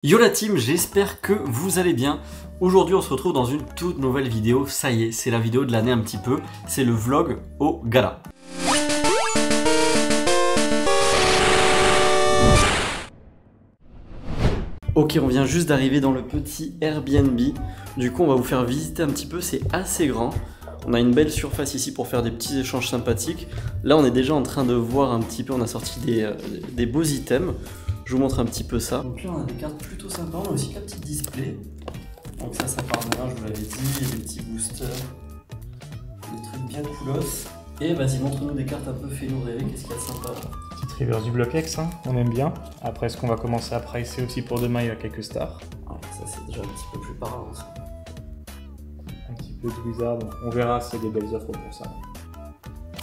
Yo la team, j'espère que vous allez bien. Aujourd'hui on se retrouve dans une toute nouvelle vidéo, ça y est, c'est la vidéo de l'année un petit peu, c'est le vlog au gala. Ok, on vient juste d'arriver dans le petit Airbnb, du coup on va vous faire visiter un petit peu, c'est assez grand. On a une belle surface ici pour faire des petits échanges sympathiques. Là on est déjà en train de voir un petit peu, on a sorti des beaux items. Je vous montre un petit peu ça. Donc là on a des cartes plutôt sympas, on a aussi la petite display. Donc ça part bien, je vous l'avais dit, il y a des petits boosters, des trucs bien coolos. Et vas-y, montre-nous des cartes un peu fais-nous rêver, qu'est-ce qu'il y a de sympa là? Petite reverse du bloc X, hein, on aime bien. Après, ce qu'on va commencer à pricer aussi pour demain, il y a quelques stars. Ouais, ça c'est déjà un petit peu plus parlant ça. Un petit peu de Wizard, on verra s'il y a des belles offres pour ça.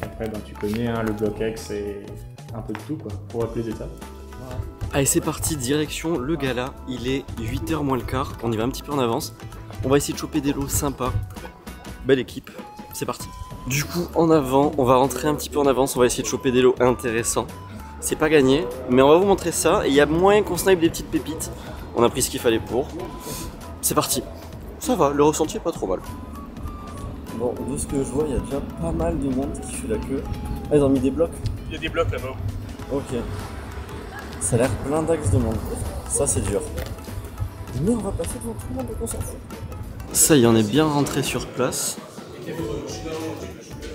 Après, ben, tu connais, hein, le bloc X, c'est un peu de tout, quoi, pour appeler des étapes. Allez, c'est parti, direction le gala. Il est 8h moins le quart, on y va un petit peu en avance. On va essayer de choper des lots sympas. Belle équipe, c'est parti. Du coup, en avant, on va rentrer un petit peu en avance, on va essayer de choper des lots intéressants. C'est pas gagné, mais on va vous montrer ça. Et il y a moyen qu'on snipe des petites pépites. On a pris ce qu'il fallait pour. C'est parti. Ça va, le ressenti est pas trop mal. Bon, de ce que je vois, il y a déjà pas mal de monde qui fait la queue. Ah, ils ont mis des blocs? Il y a des blocs là-bas. Ok. Ça a l'air plein d'axes de monde. Ça, c'est dur. Mais on va passer devant tout le monde, donc on s'en fout. Ça y est, on est bien rentré sur place.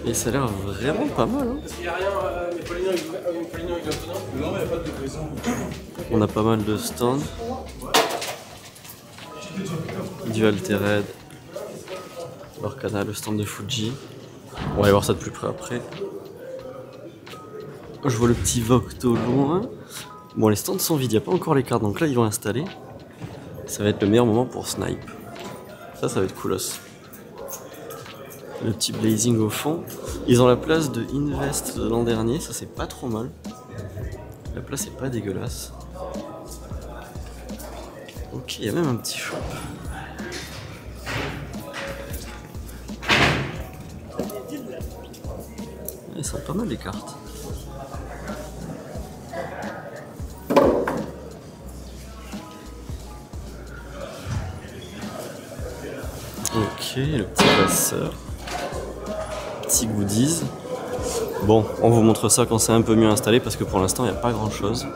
Et ça a l'air vraiment pas mal. Hein. On a pas mal de stands. Du Altered. Lorcana, le stand de Fuji. On va aller voir ça de plus près après. Je vois le petit Vogt au loin. Bon, les stands sont vides, il n'y a pas encore les cartes, donc là ils vont installer. Ça va être le meilleur moment pour snipe. Ça va être coolos. Le petit blazing au fond. Ils ont la place de Invest de l'an dernier, ça c'est pas trop mal. La place est pas dégueulasse. Ok, il y a même un petit shop. Ils sont pas mal les cartes. Ok, le petit passeur. Petit goodies. Bon, on vous montre ça quand c'est un peu mieux installé parce que pour l'instant il n'y a pas grand chose.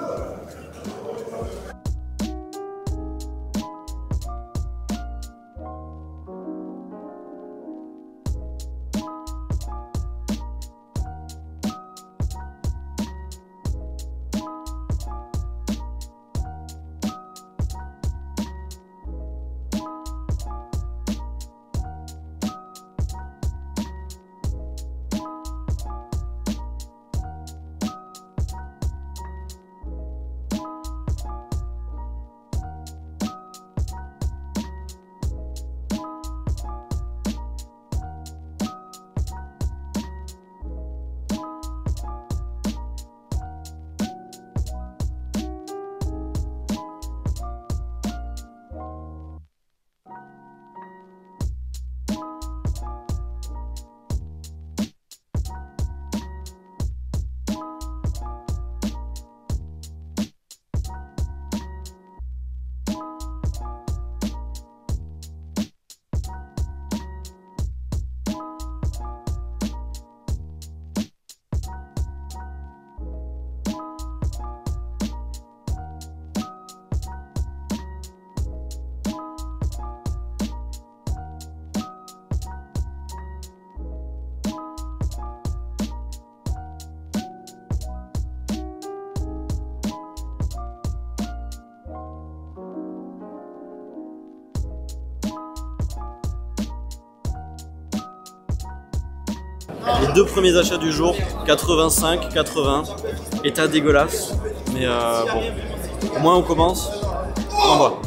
Les deux premiers achats du jour, 85, 80, état dégueulasse, mais bon, au moins on commence, on voit.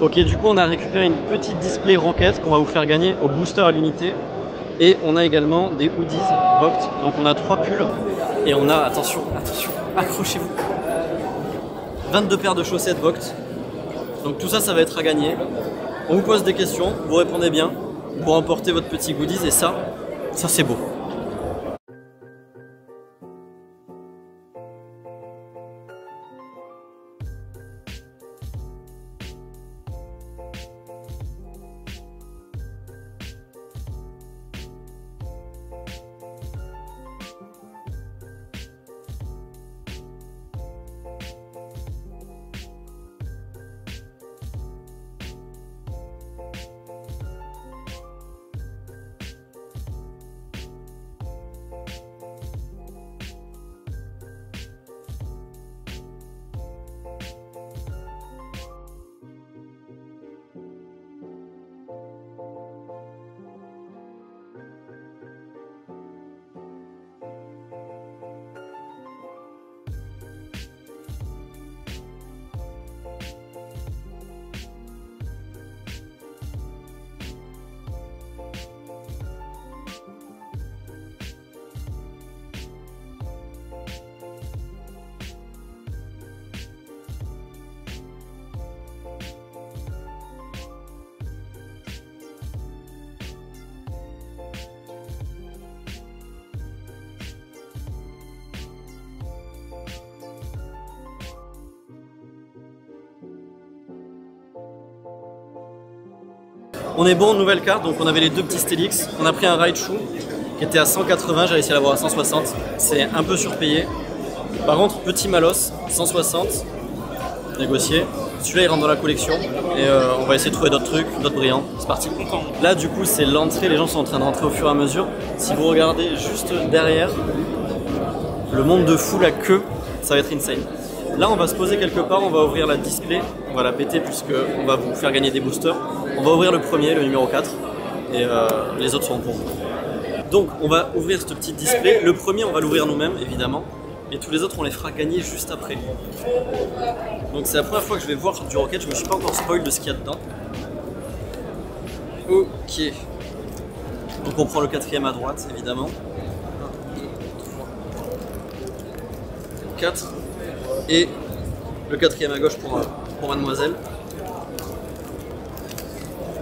Ok, du coup on a récupéré une petite display Rocket qu'on va vous faire gagner au booster à l'unité. Et on a également des hoodies Vogt. Donc on a 3 pulls. Et on a, attention, accrochez-vous, 22 paires de chaussettes Vogt. Donc tout ça, ça va être à gagner. On vous pose des questions, vous répondez bien pour emporter votre petit goodies. Et ça c'est beau. On est bon, nouvelle carte, donc on avait les deux petits Stélix. On a pris un Raichu qui était à 180, j'ai réussi à l'avoir à 160. C'est un peu surpayé. Par contre, petit Malos, 160, négocié. Celui-là il rentre dans la collection et on va essayer de trouver d'autres trucs, d'autres brillants. C'est parti. Là du coup c'est l'entrée, les gens sont en train de rentrer au fur et à mesure. Si vous regardez juste derrière, le monde de fou, la queue, ça va être insane. Là on va se poser quelque part, on va ouvrir la display, on va la péter puisqu'on va vous faire gagner des boosters. On va ouvrir le premier, le numéro 4, et les autres seront pour vous. Donc on va ouvrir ce petit display. Le premier on va l'ouvrir nous-mêmes évidemment, et tous les autres on les fera gagner juste après. Donc c'est la première fois que je vais voir du Rocket, je me suis pas encore spoil de ce qu'il y a dedans. Ok. Donc on prend le quatrième à droite évidemment. 1, 2, 3, 4. Et le quatrième à gauche pour mademoiselle.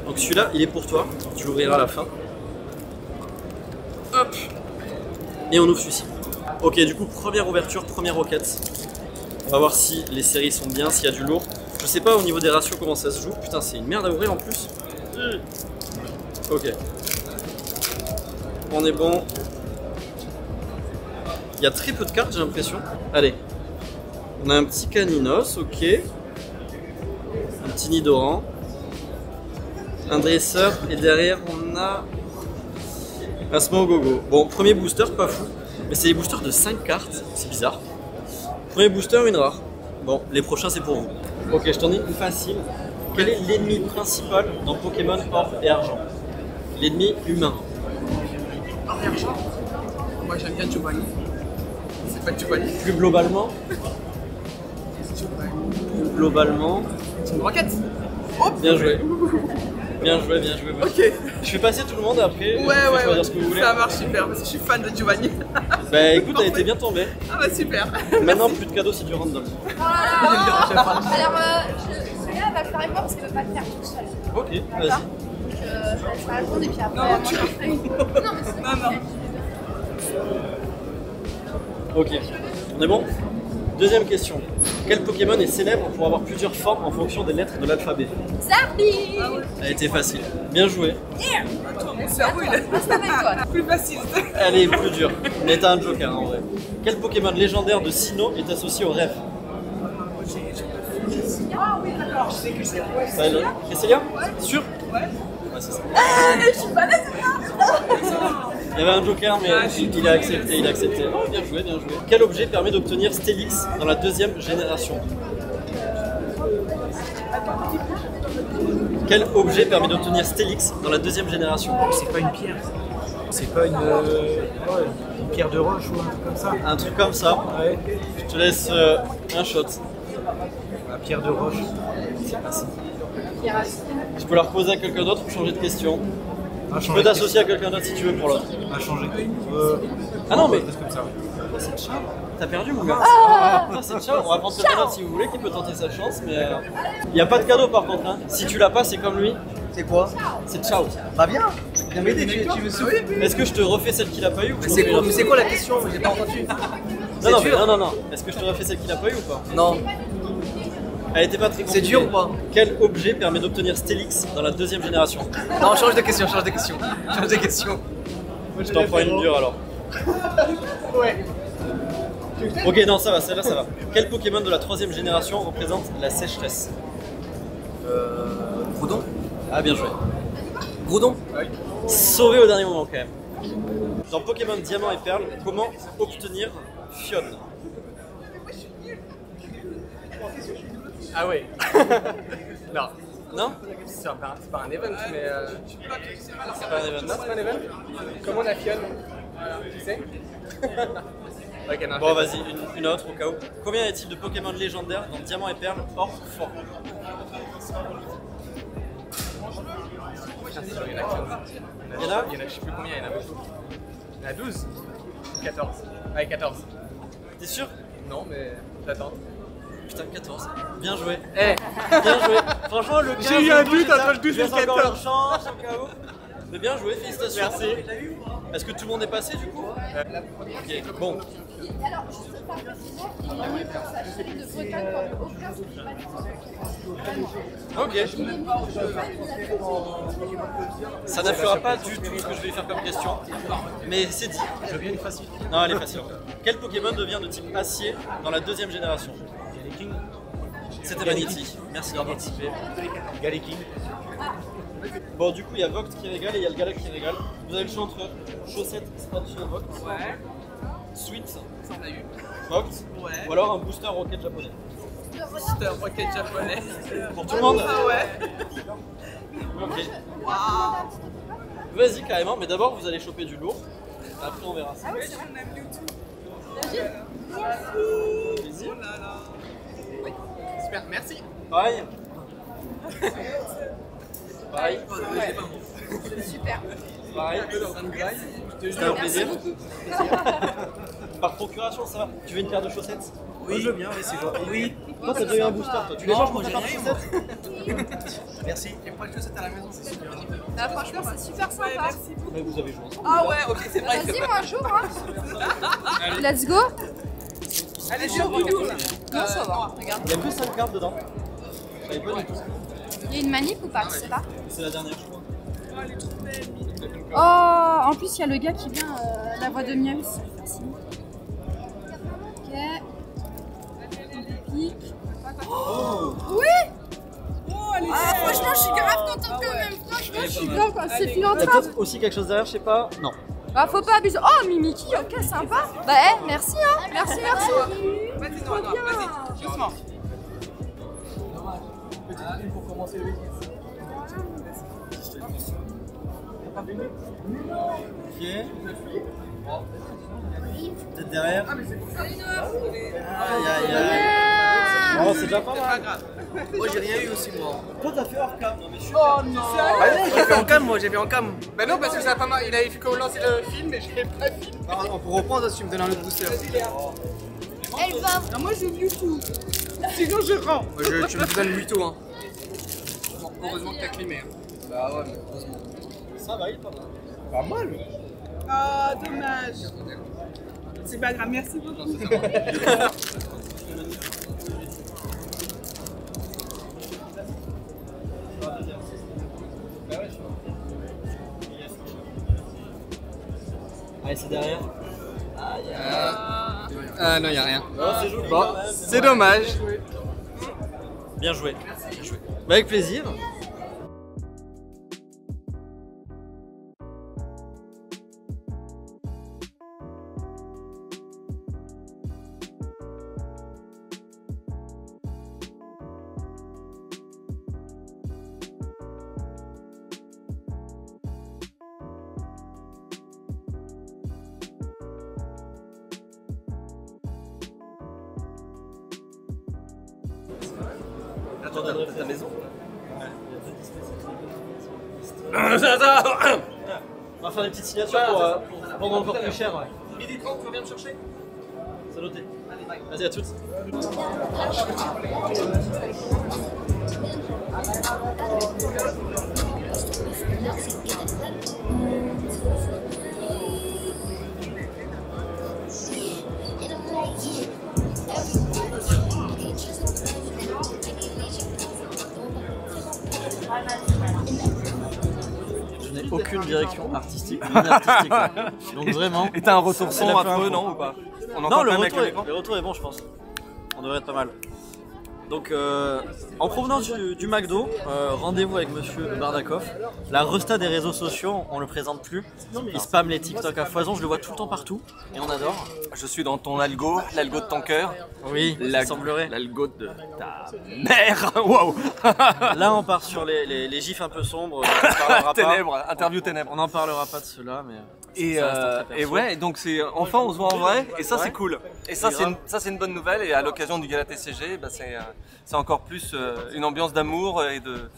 Donc celui-là, il est pour toi, tu l'ouvriras à la fin. Hop. Et on ouvre celui-ci. Ok, du coup, première ouverture, première Rocket. On va voir si les séries sont bien, s'il y a du lourd. Je sais pas au niveau des ratios comment ça se joue. Putain, c'est une merde à ouvrir en plus. Ok. On est bon. Il y a très peu de cartes, j'ai l'impression. Allez. On a un petit Caninos, ok. Un petit Nidoran. Un dresseur et derrière on a un Smogogo. Bon, premier booster, pas fou, mais c'est des boosters de 5 cartes, c'est bizarre. Premier booster, une rare. Bon, les prochains c'est pour vous. Ok, je t'en ai une facile. Quel est l'ennemi principal dans Pokémon Or et Argent? L'ennemi humain. Or et Argent? Moi j'aime bien Giovanni. C'est pas Giovanni? Plus globalement? Plus globalement. C'est une Rocket. Bien joué. Bien joué, bien joué. Ok. Je fais passer tout le monde après. Ouais, choisir ce que vous voulez. Ça marche super parce que je suis fan de Giovanni. Bah écoute, elle était bien tombée. Ah bah super. Maintenant, plus de cadeaux, c'est du random. Alors, celui-là va le faire avec moi parce qu'elle ne veut pas le faire toute seule. Ok, vas-y. Donc, je vais la répondre et puis après, Non, moi, tu j'en ferai une. Non, mais c'est Non. Ok, on est bon? Deuxième question. Quel Pokémon est célèbre pour avoir plusieurs formes en fonction des lettres de l'alphabet? Zarbi. Elle était facile. Bien joué. Attends, mon cerveau il est Reste avec toi. plus facile. Elle est plus dure. Mais t'as un joker en vrai. Quel Pokémon légendaire de Sinnoh est associé au rêve? Ah oui, d'accord, je sais que c'est. Ça, Cresselia? Sûr? Ouais. Ouais, c'est ça. Je suis pas là, Il y avait un joker, mais il a accepté, il a accepté. Oh, bien joué, bien joué. Quel objet permet d'obtenir Stélix dans la deuxième génération? Quel objet permet d'obtenir Stélix dans la deuxième génération? C'est pas une pierre. C'est pas une pierre de roche ou un truc comme ça. Un truc comme ça. Ouais. Je te laisse un shot. La pierre de roche. C'est pas ça. Je peux la reposer à quelqu'un d'autre ou changer de question. À Je peux t'associer à quelqu'un d'autre si tu veux pour l'autre. À changer. Ah non mais Reste comme ça. c'est ciao. T'as perdu mon gars. Ah, c'est ciao. On va prendre quelqu'un d'autre si vous voulez qui peut tenter sa chance, mais il y a pas de cadeau par contre. Hein. Si tu l'as pas, c'est comme lui. C'est quoi? C'est ciao. Bah bien. Viens m'aider, tu me souviens. Est-ce que je te refais celle qu'il a pas eu ou tu C'est refais quoi, l'autre? c'est quoi la question? J'ai pas entendu. Non. Est-ce que je te refais celle qu'il a pas eu ou pas? Non. Elle était pas très compliquée. C'est dur ou pas? Quel objet permet d'obtenir Stélix dans la deuxième génération? Non, change de question, change de question. Change de question. Je t'en prends une dure alors. Ouais. Ok, non, ça va, celle-là, ça va. Quel Pokémon de la troisième génération représente la sécheresse? Groudon? Ah, bien joué. Groudon? Sauvé au dernier moment quand même. Dans Pokémon Diamant et Perle, comment obtenir Fion? Ah ouais. Non. Non? C'est pas un event, mais. C'est pas un event. Non, c'est pas un event. Comment on affionne? Tu sais? Ok, non. Bon, vas-y, une autre au cas où. Combien y a-t-il de Pokémon légendaires dans Diamant et Perle hors fort? Putain, c'est genre, il y en a 15. Il y en a? Je sais plus combien, il y en a beaucoup. Il y en a 12 14. Ouais, 14. T'es sûr? Non, mais j'attends. Putain, 14. Bien joué. Eh! Bien joué. Franchement, le 15, J'ai eu un doute entre le 12 et le je laisse encore 14. leur chance au cas où. Mais bien joué, félicitations. Merci. Est-ce que tout le monde est passé du coup? Ok, bon. Alors, juste par précision, il y a eu un sachet de Bretagne dans le aucun Ok. Ça n'affleura pas du tout ce que je vais faire comme question, mais c'est dit. Je viens une facile. Non, elle est facile. Quel Pokémon devient de type acier dans la deuxième génération? C'était Vanity. Merci d'avoir participé. Galeking. Bon, du coup, il y a Vogt qui régale et il y a le Gala qui régale. Vous avez le choix entre chaussettes Spatula Vogt, Ouais, Sweet ça on a eu. Vogt, Ouais. ou alors un booster rocket japonais. C'était un rocket japonais. Pour tout le monde? Ah ouais. Ok. Waouh. Vas-y, carrément, mais d'abord vous allez choper du lourd. Après, on verra ça. Ouais, on aime Mewtwo. Plaisir. Oh là là. Oui. Super, merci. Pareil. Pareil. Super. Pareil. C'était un plaisir. Par procuration, ça va. Tu veux une paire de chaussettes? Oui, je veux bien, oui, c'est quoi? Oui. Toi, t'as déjà eu un booster, toi. Tu les Non, changes moi, pour j'ai ta paire de rien, moi. chaussettes? Merci. Il y a pas de chaussettes à la maison, c'est super. Là, franchement, c'est super Ouais, sympa. merci beaucoup. Mais vous avez joué ensemble. Ah ouais, ok, c'est vrai. Vas-y, moi, j'ouvre. Hein. Let's go. Allez, je redoule. Non, ça va. Regarde. Il y a que 5 cartes dedans. Je savais pas du tout. Il y a une manip ou pas? Je sais pas. C'est la dernière, je crois. Oh, en plus, il y a le gars qui vient, la voix de Miaus. Merci. Ok. Pique. Oh! Oui! Ah, franchement, je suis grave contente quand même. Franchement, je suis grave quand c'est Il y a philanthrope. peut-être aussi quelque chose derrière, je sais pas. Non. Bah, faut pas abuser. Oh, Mimiki, ok, sympa. Bah, merci, hein. Merci. Vas-y, non, vas-y, doucement. Pour commencer le week-end. Ok. Peut-être derrière. Aïe aïe aïe. Oh, c'est déjà pas mal. Moi, j'ai rien eu aussi, moi. Toi, t'as fait hors cam. Non, mais je suis. Oh non. Ah non, j'ai fait en cam, moi, j'ai fait en cam. Bah non, parce que ça a pas mal. Il avait fait qu'on lancer le film, mais j'ai pas filmé. Non, pour reprendre, si tu me donnes un autre booster. Elle va. Non, moi je veux tout. Sinon je rends. Tu me donnes Mewtwo, hein. Bon, heureusement que t'as climé. Hein. Bah ouais, mais heureusement. Ça va, il est pas mal. Pas mal. Ah, dommage. C'est pas grave, merci beaucoup. Allez, c'est derrière. Aïe aïe. Ah non, y'a rien. Oh, c'est joli. Bon, quand même. c'est dommage. Bien joué. Bien joué. Bah, avec plaisir. Attends, t'as ta maison? On va faire des petites signatures pour vendre encore plus cher. Ouais. Midi 30, tu reviens me chercher? C'est noté. Vas-y, à toutes. Je n'ai aucune direction artistique, ni artistique. Là. Donc vraiment. Et t'as un retour c'est son la à fin peu, info. non ou pas? On Non, entend le quand même avec retour, l'écran. le retour est bon, je pense. On devrait être pas mal. Donc, en provenance du McDo, rendez-vous avec monsieur Bardakov. La resta des réseaux sociaux, on le présente plus. Il spamme les TikTok à foison, je le vois tout le temps partout. Et on adore. Je suis dans ton algo, l'algo de ton cœur. Oui, il semblerait. L'algo de ta mère. Waouh. Là, on part sur les gifs un peu sombres. On parlera pas. Ténèbres, interview ténèbres. On n'en parlera pas de cela, mais. Et, ça reste un très et perso. ouais, donc c'est enfin on se voit en vrai et ça Ouais. c'est cool. Et ça C'est c'est une bonne nouvelle et à l'occasion du Gala TCG, bah, c'est encore plus une ambiance d'amour et de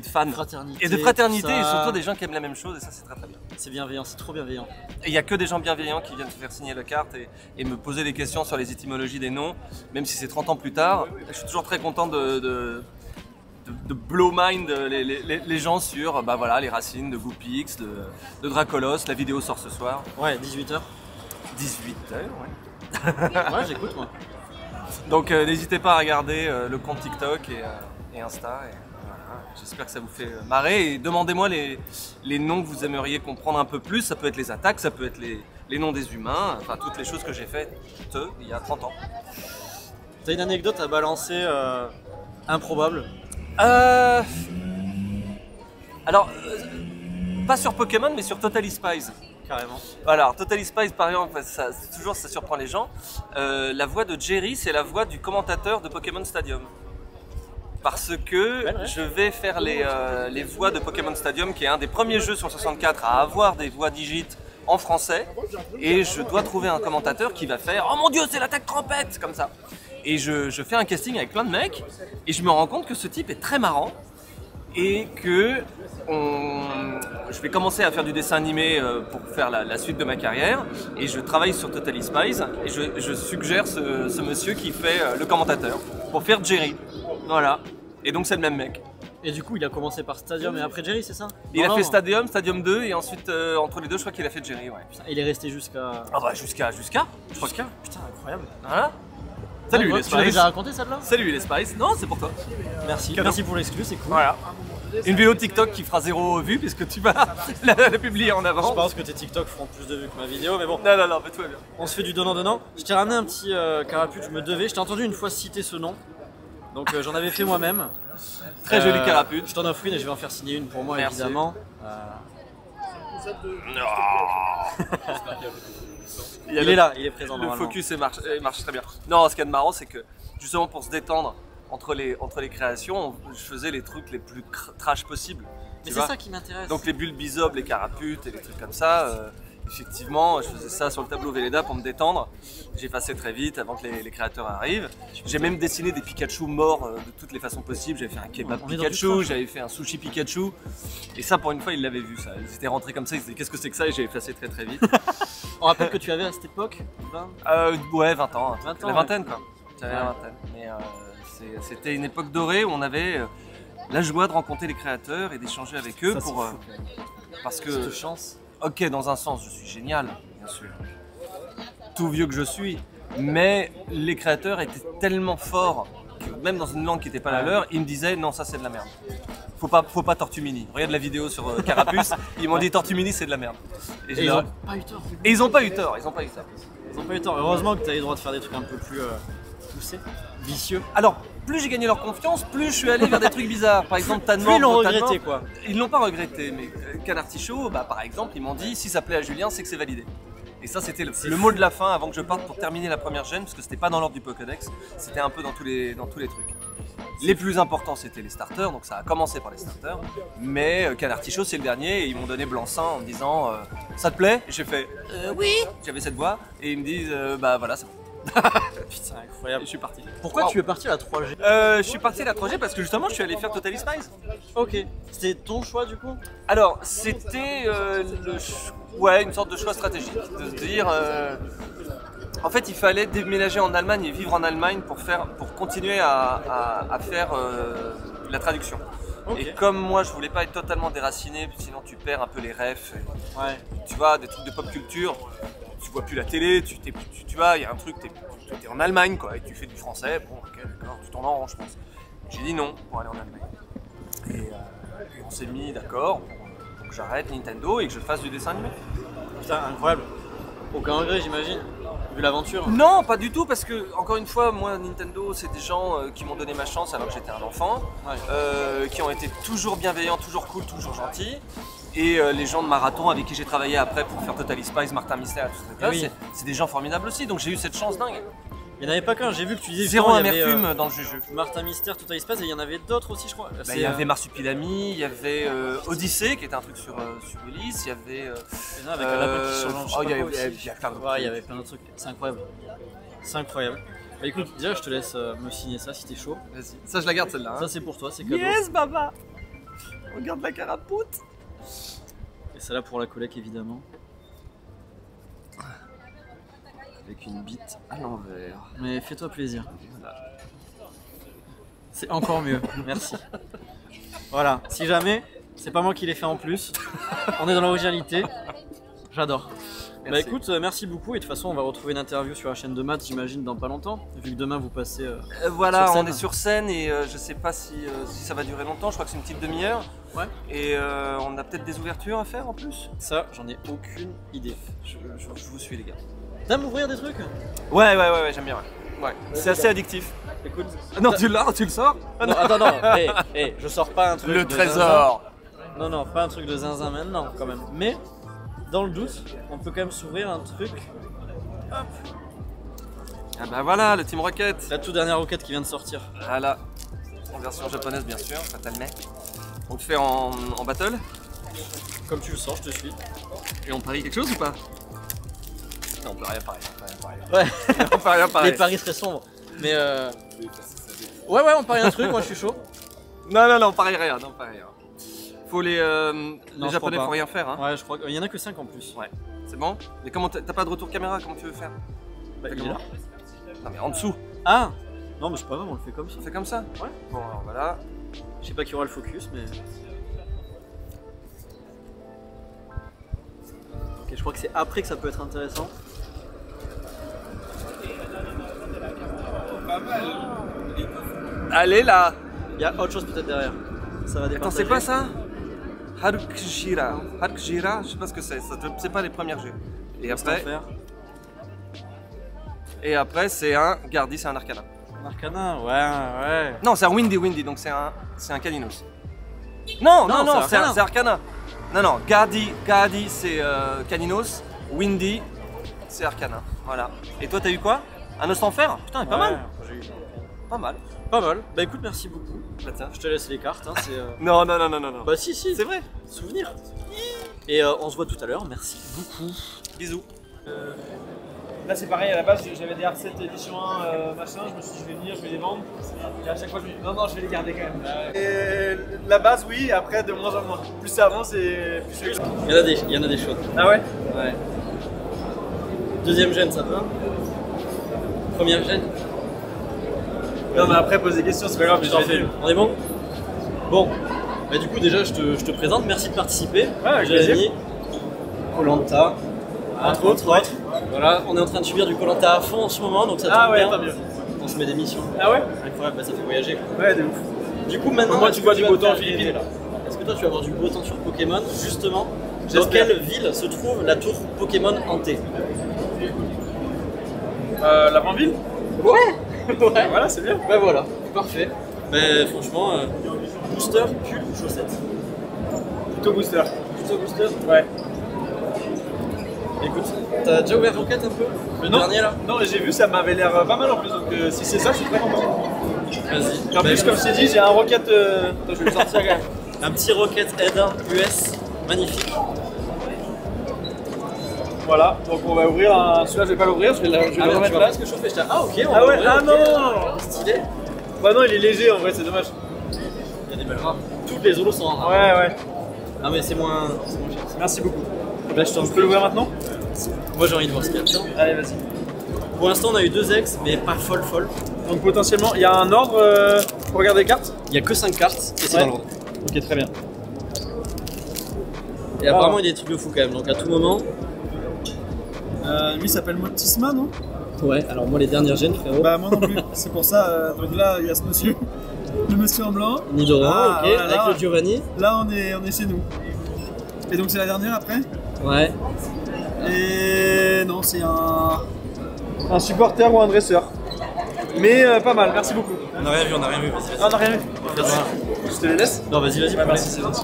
fans. Fraternité, Et de fraternité tout ça. et surtout des gens qui aiment la même chose et ça c'est très très bien. C'est bienveillant, c'est trop bienveillant. Et il n'y a que des gens bienveillants qui viennent se faire signer la carte et me poser des questions sur les étymologies des noms, même si c'est 30 ans plus tard. Je suis toujours très content de blow mind les gens sur bah voilà, les racines de Goopix, de Dracolos, la vidéo sort ce soir. Ouais, 18h. 18h, ouais. Ouais, j'écoute moi. Donc n'hésitez pas à regarder le compte TikTok et Insta. Et voilà. J'espère que ça vous fait marrer. Et demandez-moi les noms que vous aimeriez comprendre un peu plus. Ça peut être les attaques, ça peut être les noms des humains, enfin toutes les choses que j'ai faites il y a 30 ans. T'as une anecdote à balancer improbable? Alors, pas sur Pokémon, mais sur Totally Spies. Carrément. Voilà, alors, Totally Spies, par exemple, ça surprend les gens. La voix de Jerry, c'est la voix du commentateur de Pokémon Stadium. Parce que je vais faire les voix de Pokémon Stadium, qui est un des premiers jeux sur 64 à avoir des voix digites en français. Et je dois trouver un commentateur qui va faire « Oh mon Dieu, c'est l'attaque trompette !» comme ça. Et je fais un casting avec plein de mecs, et je me rends compte que ce type est très marrant, et que je vais commencer à faire du dessin animé pour faire la suite de ma carrière, et je travaille sur Totally Spies, et je suggère ce monsieur qui fait le commentateur, pour faire Jerry. Voilà. Et donc c'est le même mec. Et du coup, il a commencé par Stadium et après Jerry, c'est ça? Il Non, a fait non. Stadium 2, et ensuite, entre les deux, je crois qu'il a fait Jerry, ouais. Il est resté jusqu'à. Ah bah jusqu'à, je crois que... Putain, incroyable. Voilà. Salut les Tu l'avais Spies. déjà raconté celle-là? Salut les Spies. Non, c'est pour toi. Merci. Cadeau. Merci pour l'exclu, c'est cool. Voilà. Une vidéo TikTok qui fera 0 vues puisque tu vas la publier en Je avant. pense que tes TikTok feront plus de vues que ma vidéo, mais bon, Non, mais tout va bien. on se fait du donnant-donnant. Je t'ai ramené un petit carapuce, je me devais. Je t'ai entendu une fois citer ce nom, donc j'en avais fait moi-même. Très joli carapuce. Je t'en offre une et je vais en faire signer une pour moi, Merci. évidemment. Il y a Il est là, il est présent Le normalement. focus marche très bien. Non, ce qu'il y a de marrant, c'est que justement pour se détendre entre les créations, je faisais les trucs les plus trash possibles. Mais tu c'est vois. ça qui m'intéresse. Donc les bulles bisob, les caraputes et les trucs comme ça, effectivement, je faisais ça sur le tableau Velleda pour me détendre. J'effaçais très vite avant que les créateurs arrivent. J'ai même dessiné des Pikachu morts de toutes les façons possibles. J'avais fait un kebab On est dans du Pikachu, trash. j'avais fait un sushi Pikachu. Et ça, pour une fois, ils l'avaient vu ça. Ils étaient rentrés comme ça, ils se disaient qu'est-ce que c'est que ça, et j'ai effacé très très vite. On rappelle que tu avais à cette époque 20. Ouais, 20 ans. 20 ans, La vingtaine quoi. J'avais la Ouais. vingtaine. Mais c'était une époque dorée où on avait la joie de rencontrer les créateurs et d'échanger avec eux Ça, c'est pour. fou, quand même. Parce Cette que, chance. ok, dans un sens, je suis génial, bien sûr. Tout vieux que je suis. Mais les créateurs étaient tellement forts que même dans une langue qui n'était pas la leur, ils me disaient non, ça c'est de la merde. Faut pas Tortue Mini. Regarde la vidéo sur Carapuce, ils m'ont dit Tortue Mini c'est de la merde. Et ils leur- ont pas eu tort. Et ils ont pas eu tort, ils ont pas eu tort. Ils ont pas eu tort. Heureusement que tu as eu le droit de faire des trucs un peu plus poussés, vicieux. Alors, plus j'ai gagné leur confiance, plus je suis allé vers des trucs bizarres. Par exemple, Tan Plus Mort, ils l'ont Tan regretté Mort. quoi. Ils l'ont pas regretté, mais Canard Tichaud, bah, par exemple, ils m'ont dit si ça plaît à Julien, c'est que c'est validé. Et ça, c'était le mot de la fin avant que je parte pour terminer la première gêne, parce que c'était pas dans l'ordre du Pokédex, c'était un peu dans tous les trucs. Les plus importants, c'était les starters, donc ça a commencé par les starters. Mais Canard Tichaud, c'est le dernier, et ils m'ont donné blanc-seing en me disant ça te plaît? Et j'ai fait oui, j'avais cette voix, et ils me disent bah voilà, c'est bon. Putain, incroyable. Et je suis parti. Pourquoi Wow. tu es parti à la 3G? Je suis parti à la 3G parce que justement je suis allé faire Totally Spies. Ok. C'était ton choix du coup? Alors c'était ouais, une sorte de choix stratégique. De se dire... En fait, il fallait déménager en Allemagne et vivre en Allemagne pour continuer à faire la traduction. Ok. Et comme moi, je voulais pas être totalement déraciné, sinon tu perds un peu les refs. Ouais. Tu vois, des trucs de pop culture, tu vois plus la télé, tu vois, il y a un truc, t'es en Allemagne quoi, et tu fais du français, bon ok d'accord, tu t'en arranges je pense. J'ai dit non pour aller en Allemagne. Et on s'est mis d'accord pour que j'arrête Nintendo et que je fasse du dessin animé. Putain, incroyable. Aucun regret, j'imagine, vu l'aventure. Non, pas du tout, parce que, encore une fois, moi, Nintendo, c'est des gens qui m'ont donné ma chance alors que j'étais un enfant, qui ont été toujours bienveillants, toujours cool, toujours gentils. Et les gens de Marathon avec qui j'ai travaillé après pour faire Totally Spies, Martin Mystère, tout ça, Oui. c'est des gens formidables aussi, donc j'ai eu cette chance dingue. Il n'y en avait pas qu'un, j'ai vu que tu disais Zéro justement, il y avait, amertume dans le jeu. Martin Mystère, Total Espace, et il y en avait d'autres aussi, je crois. Bah, il y avait Marsupilami, il y avait Odyssey qui était un truc sur Ulysse, il y avait. Il y en a avec un lapin qui change, je sais oh, pas il y quoi aussi. avait plein d'autres Ouais, il y trucs. avait plein d'autres trucs. C'est incroyable. C'est incroyable. Bah écoute, déjà, je te laisse me signer ça si t'es chaud. Vas-y, ça je la garde celle-là. Hein. Ça, c'est pour toi, c'est cadeau. Yes, baba. Regarde la carapoute. Et ça là pour la collègue, évidemment. Avec une bite à l'envers. Mais fais-toi plaisir. C'est encore mieux, merci. Voilà, si jamais, c'est pas moi qui l'ai fait en plus. On est dans l'originalité. J'adore. Bah Merci. écoute, merci beaucoup. Et de toute façon, on va retrouver une interview sur la chaîne de maths, j'imagine, dans pas longtemps. Vu que demain vous passez. Voilà, Sur scène. on est sur scène et je sais pas si ça va durer longtemps, je crois que c'est une petite demi-heure. Ouais. Et on a peut-être des ouvertures à faire en plus. Ça, j'en ai aucune idée. Je vous suis les gars. T'aimes ouvrir des trucs? Ouais, j'aime bien. Ouais. C'est assez addictif. Écoute. Ah non, tu l'as, tu le sors? Ah Non, attends, non, je sors pas un truc. Le de trésor. zinzin. Non, pas un truc de zinzin maintenant, quand même. Mais, dans le doute, on peut quand même s'ouvrir un truc. Hop. Ah bah voilà, le Team Rocket. La toute dernière roquette qui vient de sortir. Voilà. En version japonaise, bien sûr, Fatalmet. On te fait en battle. Comme tu le sens, je te suis. Et on parie quelque chose ou pas? Non, on peut rien parier. Ouais, On peut rien les parier. paris très sombres. Mais ouais, on parie un truc, moi je suis chaud. Non, on parie rien, non, parie rien. Faut les je japonais, crois faut pas. rien faire, hein. Ouais, je crois qu'il y en a que 5 en plus. Ouais. C'est bon? Mais comment t'as pas de retour caméra, comment tu veux faire? Bah, Fais il est comment? là. Non mais en dessous. Ah non, mais c'est pas grave, on le fait comme ça. On fait comme ça? Ouais. Bon alors voilà. Je sais pas qui aura le focus, mais. Ok, je crois que c'est après que ça peut être intéressant. Allez là! Il y a autre chose peut-être derrière. Ça va Attends, départager. c'est quoi ça? Harukjira. Harukjira, je sais pas ce que c'est. C'est pas les premières jeux. Et après, c'est un Gardi, c'est un Arcana. Arcana, ouais. Non, c'est un Windy, donc c'est un Caninos. Non, c'est Arcana. c'est Arcana. Non, Gardi c'est Caninos. Windy, c'est Arcana. Voilà. Et toi, t'as eu quoi? Un os en fer? Putain, il est pas mal. J'ai eu. Pas mal. Pas mal. Bah écoute, merci beaucoup. Bah tiens. Je te laisse les cartes. Hein, c'est, Non. Bah si. C'est vrai. Souvenir. Et on se voit tout à l'heure. Merci beaucoup. Bisous. Là c'est pareil, à la base j'avais des R7 édition 1 machin, je me suis dit je vais venir, je vais les vendre. Et à chaque fois je me dis non, je vais les garder quand même. Et la base oui, après de moins en moins. Plus ça avance et plus c'est... Il y en a des chaudes. Ah ouais? Ouais. Deuxième gène, ça va? Première gène? Non mais après pose des questions, c'est pas grave, mais j'en fais. On est bon? Bon. Bah du coup déjà je te présente, merci de participer. Ouais, avec Jérémy, plaisir. Koh-Lanta, Entre autres, ouais. Voilà, on est en train de subir du Koh-Lanta à fond en ce moment, donc ça Ah tombe ouais, bien. tant mieux. On se met des missions. Ah ouais? Incroyable, bah, ça fait voyager. Quoi. Ouais, de ouf. Du coup maintenant, Moi, est-ce tu que vois du vas beau me temps en faire Philippines. rêver, là? Est-ce que toi tu vas avoir du beau temps sur Pokémon, justement? Dans J'espère. quelle ville se trouve la tour Pokémon hantée? L'avant-ville? Ouais. Voilà, c'est bien. Bah voilà, parfait. Bah franchement, booster, pull ou chaussette? Plutôt booster. Plutôt booster. Ouais. Écoute, t'as déjà ouvert Rocket un peu? Le Non. dernier là? Non, j'ai vu, ça m'avait l'air pas mal en plus, donc si c'est ça, je suis très content. Vas-y. Et en plus, comme je t'ai dit, j'ai un Rocket. Attends, je vais le sortir quand même. Un petit Rocket Head US, magnifique. Voilà, donc on va ouvrir un. Celui-là, je vais pas l'ouvrir, je vais le remettre là. Parce que je fais, ah ok, on Ah va ouais, ouvrir, ah ok. non. Stylé. Bah non, il est léger en vrai, c'est dommage. Il y a des belles rares. Toutes les holos sont rares. Ouais. Ah mais c'est moins cher. Merci beaucoup. Là, je Je peux l'ouvrir maintenant? Moi j'ai envie de voir ce qu'il y a dedans. Allez, vas-y. Pour l'instant on a eu 2 ex, mais pas folle. Donc potentiellement, il y a un ordre pour regarder les cartes? Il y a que 5 cartes et c'est Ouais. dans l'ordre. Ok, très bien. Et apparemment il y a des trucs de fou quand même, donc à tout moment. Lui s'appelle Motisma, non? Ouais, alors moi les dernières gènes frérot. Bah moi non plus, c'est pour ça, donc là il y a ce monsieur, le monsieur en blanc. Nidoran, Ah, ok, voilà. avec le Giovanni. Là on est chez nous. Et donc c'est la dernière après? Ouais. Et non, c'est Un supporter ou un dresseur. Mais pas mal, merci beaucoup. On a rien vu, vas-y. Ah, on a rien vu. Merci. Je te les laisse? Non vas-y, Merci, c'est gentil.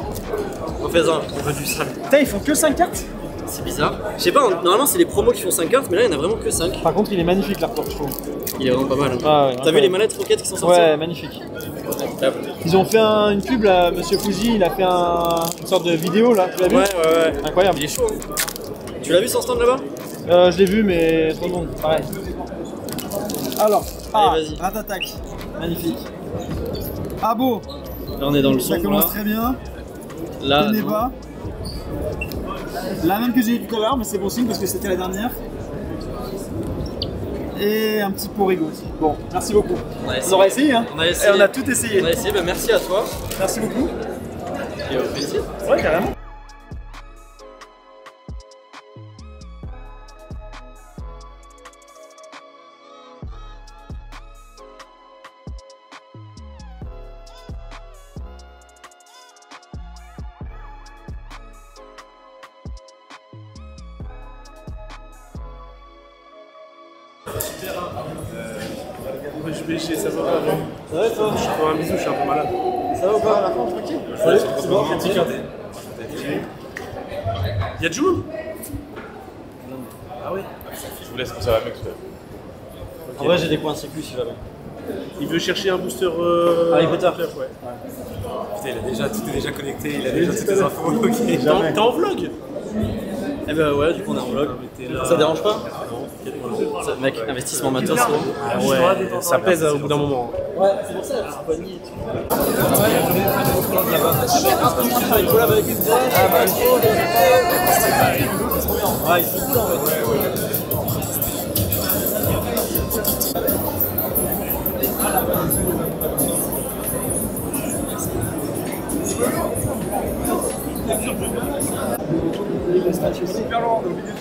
Refais-en, on veut du sale. Putain, ils font que 5 cartes? C'est bizarre. Je sais pas, normalement c'est les promos qui font 5 cartes, mais là il y en a vraiment que 5. Par contre, il est magnifique l'artwork, je trouve. Il est vraiment pas mal. Hein. Ah ouais, T'as vu les manettes Rocket qui sont sorties? Ouais, magnifique. Ils ont fait une pub là, Monsieur Fuji, il a fait une sorte de vidéo là, tu l'as vu? Ouais. Incroyable. Il est chaud. Hein. Tu l'as vu son stand là-bas? Je l'ai vu, mais trop long, pareil. Alors, Allez, vas-y. Ratatak, magnifique. Ah beau, Là on est dans le ça son. commence Là, très bien, là je connais non. pas. La même que j'ai eu tout à l'heure, mais c'est bon signe parce que c'était la dernière. Et un petit Porigo aussi. Bon, merci beaucoup. On aura essayé, hein? On a essayé. Et on a tout essayé. On a essayé, bah merci à toi. Merci beaucoup. Et au plaisir. Ouais, carrément. Je vais chez Savora avant. Ça va toi? Je prends un bisou, je suis un peu malade. Ça va ou pas? À la fin, tranquille? Ouais, c'est bon, il y a Jules? Ah ouais? Je vous laisse comme ça, mec. En vrai j'ai des points sécu si jamais. Il veut chercher un booster Harry Potter. Ouais. Putain, tout est déjà connecté, il a déjà toutes les infos. T'es en vlog? Eh ben ouais, du coup on est en vlog. Ça dérange pas? Ça, mec, investissement matos. Ah ouais, ça pèse au bout d'un moment. Ouais, c'est pour ça, c'est pas nier. Ouais, ils sont cool en fait.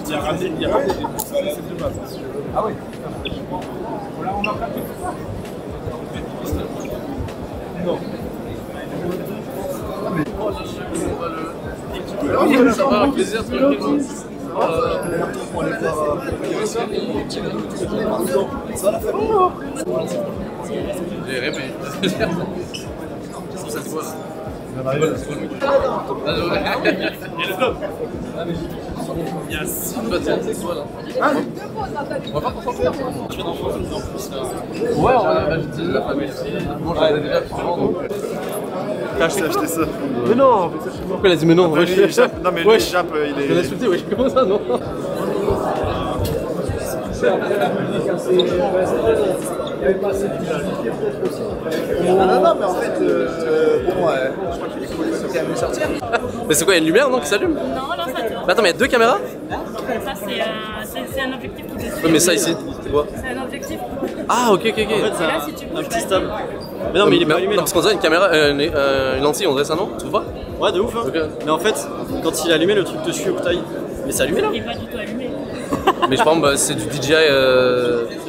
Il y a ramené des boosters de base. Ah oui. Non. Ça va, avec plaisir. J'ai rêvé. Ça se voit là. Yes. C'est quoi là? On va pas pourquoi faire. Je vais dans en plus là. Ouais, on va utiliser la famille. Bon, j'en ai déjà plus donc. T'as acheté ça. Mais non, pourquoi il a dit mais non? Non, mais lui, Jap, il est. Je l'ai insulté, ouais, comment ça non? Non, mais en fait, bon, je crois qu'il est cool, c'est quand même sortir. Mais c'est quoi, il y a une lumière non qui s'allume? Non, là ça tourne. Mais attends, mais il y a deux caméras? Ça c'est un objectif qui te suit. Oui, mais ça ici, c'est quoi? C'est un objectif. Ah, ok. En fait, c'est Là, si tu bouges, un petit vas-y. stab. Mais non, mais il est pas allumé Non, là. parce qu'on dirait une caméra, une lentille, on dirait ça, non? Tu trouves pas? Ouais, de ouf. Hein. Ok. Mais en fait, quand il est allumé, le truc te suit au taille. Mais c'est allumé là? Il est pas du tout allumé. Mais je pense que c'est du DJI. C'est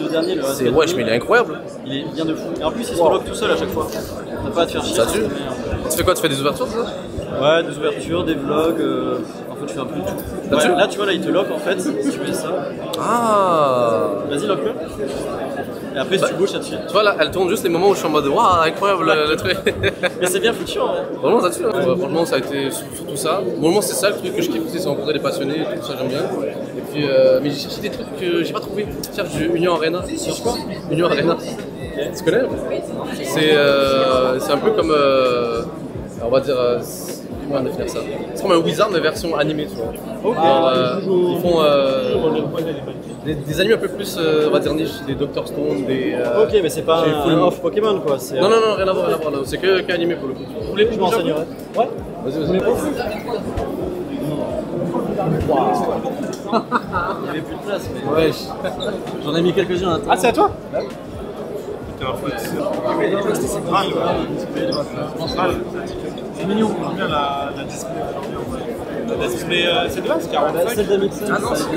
le dernier, le C'est wesh, mais il est incroyable. Il est bien de fou. Et en plus, il se reloque tout seul à chaque fois. T'as pas à te faire chier. Ça tue. Mais, Tu fais quoi? Tu fais des ouvertures, c'est ça? ouais, des ouvertures, des vlogs. En fait, tu fais un peu de tout. Là-dessus Ouais, là, tu vois, là, il te lock en fait. Si tu mets ça. Ah. Vas-y, lock-le. Et après, si tu bouges, ça te suit. Tu vois là, elle tourne juste les moments où je suis en mode waouh, incroyable le truc. Mais c'est bien foutu en vrai. Vraiment, ça tue. Hein. Franchement, ça a été surtout ça. Vraiment, c'est ça le truc que je kiffe, c'est rencontrer des passionnés, tout ça, j'aime bien. Et puis, mais j'ai cherché des trucs que j'ai pas trouvé. Je cherche du Union Arena. Union Arena. Tu connais? C'est un peu comme, on va dire, comment définir ça. C'est comme un Wizard mais version animée, tu vois. Genre, ils font des animés un peu plus, on va dire niche, des Dr Stone, des. Ok, mais c'est pas un off Pokémon quoi. Non, non, non, rien à voir, là. C'est que animé pour le coup. Vous voulez que je m'enseignerai? Ouais. Vas-y. Il n'y avait plus de place, mais. Ouais, j'en ai mis quelques-uns. Ah, c'est à toi? C'est mignon, j'aime bien la display. La display, c'est de base, 45. Celle de Mixel. Ah non, c'est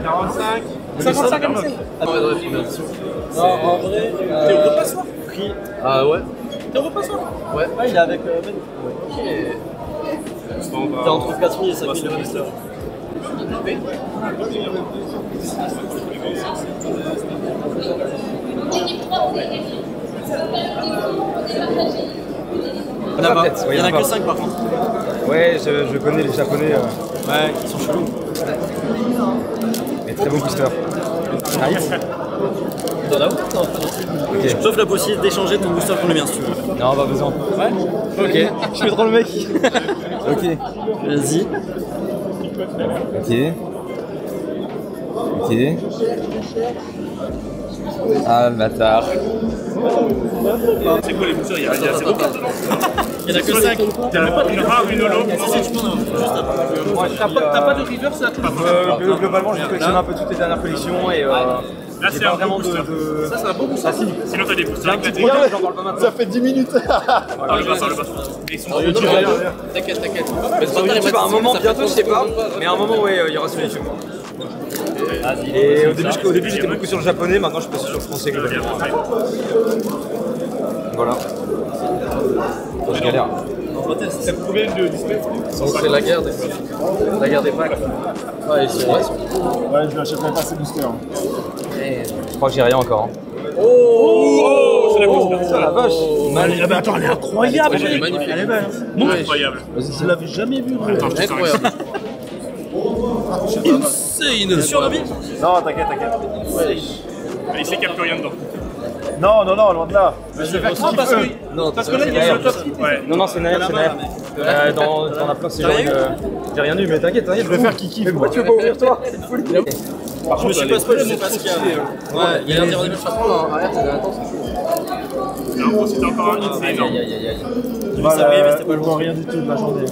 45. 55 comme ça. Non, en vrai. T'es au repas soir? Ah ouais? T'es au repas soir? Ouais. Ah, il est avec Ben. Ok. T'es entre 4 000 et 5 000 de Mixel. Il y en a que 5 par contre. Ouais, je connais les japonais. Ouais, ils sont chelous. Mais très bons boosters. Nice. T'en as où? Okay. Sauf la possibilité d'échanger ton booster pour le mien si tu veux. Non, pas besoin. Ouais. Ok. Je fais trop le mec. Ok. Vas-y. Ok. Ah, le bâtard. C'est quoi les boosters? Il y a 0 carte dedans? Il y en a que 5. T'as même pas une rare, une holo? Si, tu peux en avoir juste après. T'as pas de reverse là? Globalement, j'ai collectionné un peu toutes les dernières collections et là, c'est un bon booster. Ça, c'est un bon booster. Sinon, t'as des boosters éclatés. Ça fait 10 minutes. Ah, le bas. Mais ils sont T'inquiète. à un moment, bientôt, je sais pas. Mais à un moment, ouais, il y aura solution. Et au début, j'étais beaucoup sur le japonais, maintenant je passe sur le français globalement. Voilà. Je galère. C'est combien de displays? C'est la guerre des packs. Ouais, ils sont Ouais, je l'achèterai pas ces boosters. Je crois que j'ai rien encore. Oh, c'est la grosse Ça, la vache. Mais attends, elle est incroyable. Elle est magnifique. Elle est belle. Non, incroyable. Je l'avais jamais vu. Incroyable. Insane. Sur le bit? Non, t'inquiète. Il sait qu'il n'y a plus rien dedans. Non, loin de là. Je vais faire qui parce que là, il y a le top kit. Non, c'est Nair. Dans la place, c'est genre j'ai rien eu, mais t'inquiète. Je vais faire Kiki. Mais pourquoi tu veux pas ouvrir toi? Je me suis pas spoilé, je sais pas ce qu'il y a. Ouais, il y a un des chapeaux en arrière, c'est intense. Non, c'était encore un hit, c'est énorme. On voit rien du tout de la journée.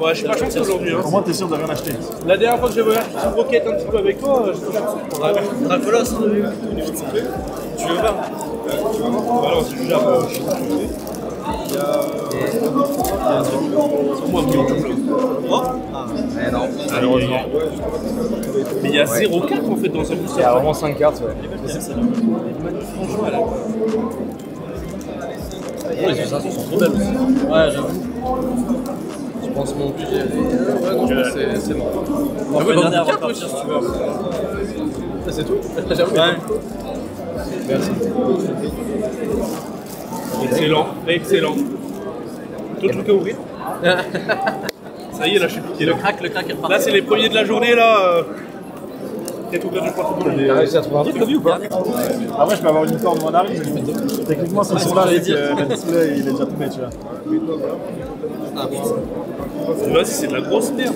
Ouais, je suis pas chanceux aujourd'hui. Au moins, t'es sûr de rien acheter. La dernière fois que j'ai voyagé sur Rocket un petit peu avec toi, je suis pas chanceux. Dracolos. Tu veux pas? Bah non, c'est juste après. Il y a au moins un million de choses. Mais non, malheureusement. Mais il y a 0 carte en fait dans ce booster. Il y a vraiment 5 cartes, ouais. Les illustrations sont trop belles aussi. Ouais, j'avoue. Je pense mon budget. Ouais, non, c'est bon. On va regarder avant de partir si tu veux. C'est tout? J'avoue. Ouais. Merci. Excellent. D'autres trucs à ouvrir? Ça y est, là, je suis piqué. Le crack est reparti. Là, c'est les premiers de la journée, là. Peut-être ouvert du porte-bonne. T'as réussi à trouver un truc, t'as vu ou pas? Après, je peux avoir une licorne ou un arrive. Techniquement, c'est sur là avec le display, il est déjà tombé, tu vois. Là, c'est de la grosse merde.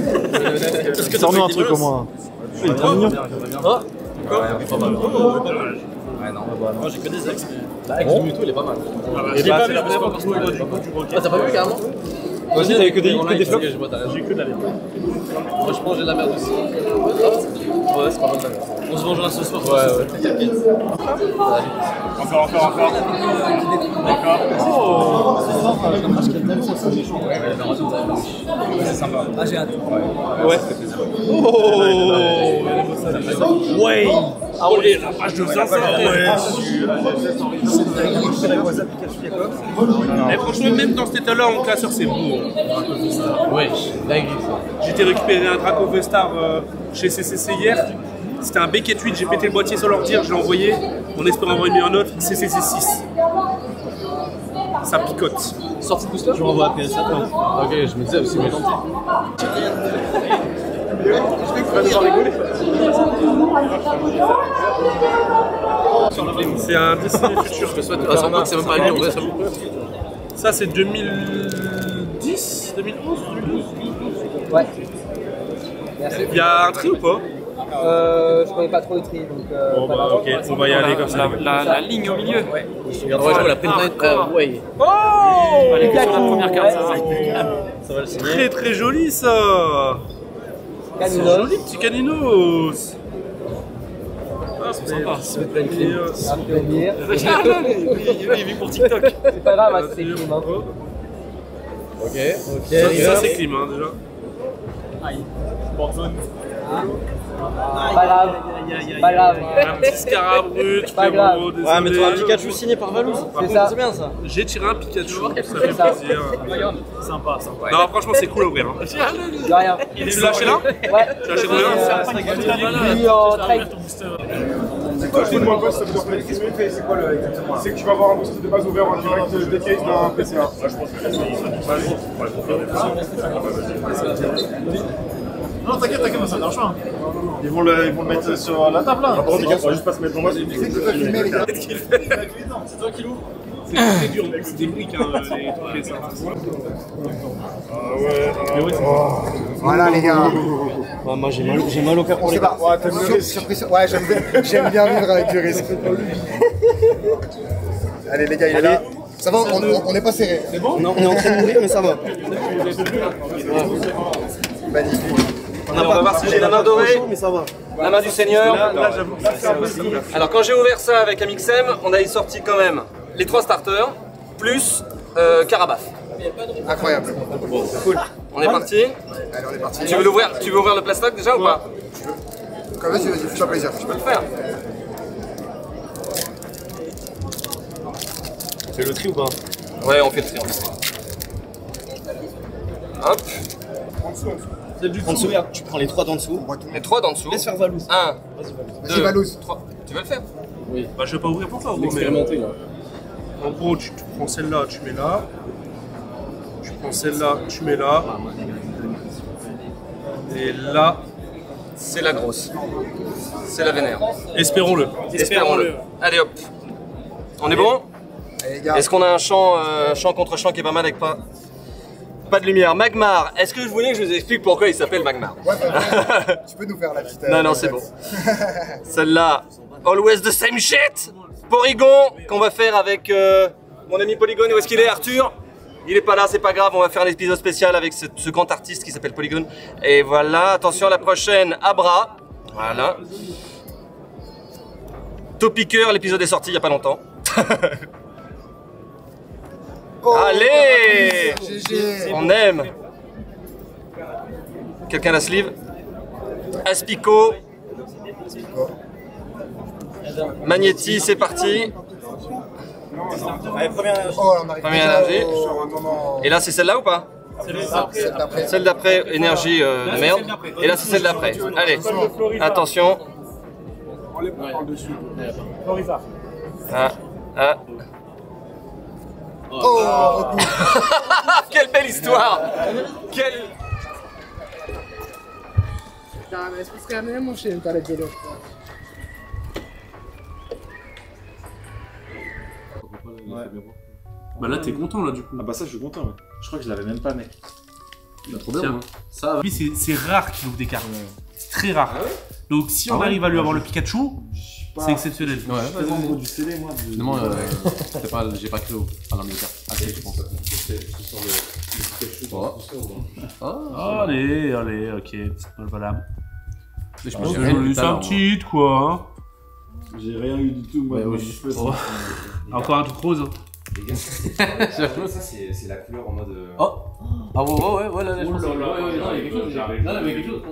Sors-nous un truc au moins. Il est trop mignon. Oh! Ouais, non. Moi j'ai que des ex, mais. Avec le Mewtwo, il est pas mal. Je l'ai pas vu, parce que Ah, t'as pas vu carrément? Toi aussi, t'avais que des flops? J'ai que de la merde. Moi, je pense que j'ai de la merde aussi. Ouais, c'est pas mal de la merde. On se vengera ce soir. Ouais. Encore. C'est sympa. Ah, j'ai hâte. Ouais. Ouais. Ah ouais, la page de 500. Et franchement, même dans cet état-là, en classeur, c'est beau. Ouais, dingue ça. J'étais récupéré un Draco V-Star chez CCC hier. C'était un Beckett 8, j'ai pété le boîtier sur l'ordi, je l'ai envoyé en espérant avoir mis un autre CCC 6. Ça picote. Sortie de booster? Je renvoie à PS7. Ok, je me disais, c'est méchant. C'est un Destiny Future. Je te souhaite. Ah, c'est même pas lui en vrai, ça. Ça, c'est 2010 2010, 2011, 2012. Ouais. Merci. Il y a un tri ou pas? Je connais pas trop le tri, donc. Bon, bah, ok, on va y aller comme ça. La ligne au milieu. Ouais. la Print Way. Oh! Allez, sur la première carte, ça va le signer. Très très joli ça! Caninos. Joli petit Caninos! Ah, c'est sympa. Un plaisir. Il vit pour TikTok. C'est pas grave, c'est clim. Hein. Ok. Ça c'est clim hein, déjà. Pas grave. Pas grave. Un petit scarab brut, Pas grave. frérot, désolé. Ouais, mais toi un Pikachu signé par Valouz. C'est ça. C'est bien ça. J'ai tiré un Pikachu, ça fait ça. plaisir. Sympa. Non, franchement, c'est cool à ouvrir. Hein. De rien. Tu l'as acheté là? Ouais. Tu l'as acheté combien? Lui en trade. C'est quoi le moins poste, ça veut dire que qu'est-ce qu'on fait? C'est quoi le exactement? C'est que tu vas avoir un boost de base ouvert en direct des cases d'un PCA. Non, t'inquiète, ça marche pas. Ils vont le mettre sur la table là. Par contre, les gars, on va juste pas se mettre pour moi. C'est qui va filmer les gars? C'est toi qui l'ouvre. C'est très dur, mec, c'est des briques, hein, les trucs et ça. Ah ouais. Voilà les gars. Moi j'ai mal au cœur pour les gars. Ouais, t'aimes le risque. Ouais, j'aime bien vivre avec du risque. Allez les gars, il est là. Ça va, on n'est pas serré. C'est bon? Non, on est en train de mourir, mais ça va. Magnifique. On va voir si j'ai la main dorée. Mais ça va. La main du Seigneur. Là, j'avoue que c'est un peu simple. Alors quand j'ai ouvert ça avec Amixem, on a sorti quand même les 3 starters, plus Carabaf. Incroyable. Cool. On est parti. Allez, on est parti. Tu veux ouvrir le plastoc déjà ou pas? Vas-y, fais-toi plaisir. Je peux le faire. C'est le tri ou pas? Ouais, on fait le tri. Hop. En dessous, tu prends les 3 d'en dessous. Les 3 d'en dessous. Laisse faire Valouz. 1, Vas-y, Valouz. 3. Tu veux le faire? Oui. Bah, je vais pas ouvrir pour toi, gros, mais. Expérimenter là. En gros, tu prends celle-là, tu mets là. Tu prends celle-là, tu mets là. Et là. C'est la grosse. C'est la vénère. Espérons-le. Espérons-le. Allez hop. On est bon? Est-ce qu'on a un champ contre champ qui est pas mal avec pas de lumière? Magmar, est-ce que je voulais que je vous explique pourquoi il s'appelle Magmar? Ouais, tu peux nous faire la petite. Non, c'est bon. Celle-là, Always the same shit. Porygon, qu'on va faire avec mon ami Polygon. Où est-ce qu'il est, Arthur? Il est pas là, c'est pas grave, on va faire un épisode spécial avec ce grand artiste qui s'appelle Polygon. Et voilà, attention, la prochaine, Abra. Voilà. Topiqueur, l'épisode est sorti il y a pas longtemps. Allez! GG. On aime. Quelqu'un la sleeve? Aspico. Magnéti, c'est parti. Allez, première énergie. Oh, on arrive Première déjà énergie. au moment. Et là, c'est celle-là ou pas? Celle d'après. Celle d'après, énergie de merde. Et là, c'est celle d'après. Allez, attention. Ah. Oh, Quelle belle histoire! Quelle... Tá, mas os caras mesmo cheiam, cara de olho. Bah là, t'es content là du coup. Ah bah ça, je suis content. Ouais. Je crois que je l'avais même pas, mec. Trop bien. Hein. Ça. Lui, c'est rare qu'il ouvre des cartes. C'est très rare. Ah ouais. Donc si on arrive à lui avoir le Pikachu, c'est exceptionnel. Ouais, Je suis membre du CD, moi. Finalement, j'ai pas cru à l'un des cartes. Assez, je pense. Allez, ok. Voilà. Je me suis juste un petit quoi. J'ai rien eu du tout, moi. Encore un truc rose. Les gars, ça c'est la couleur en mode. Oh! Ah ouais, là, je pense que. Il y a quelque chose.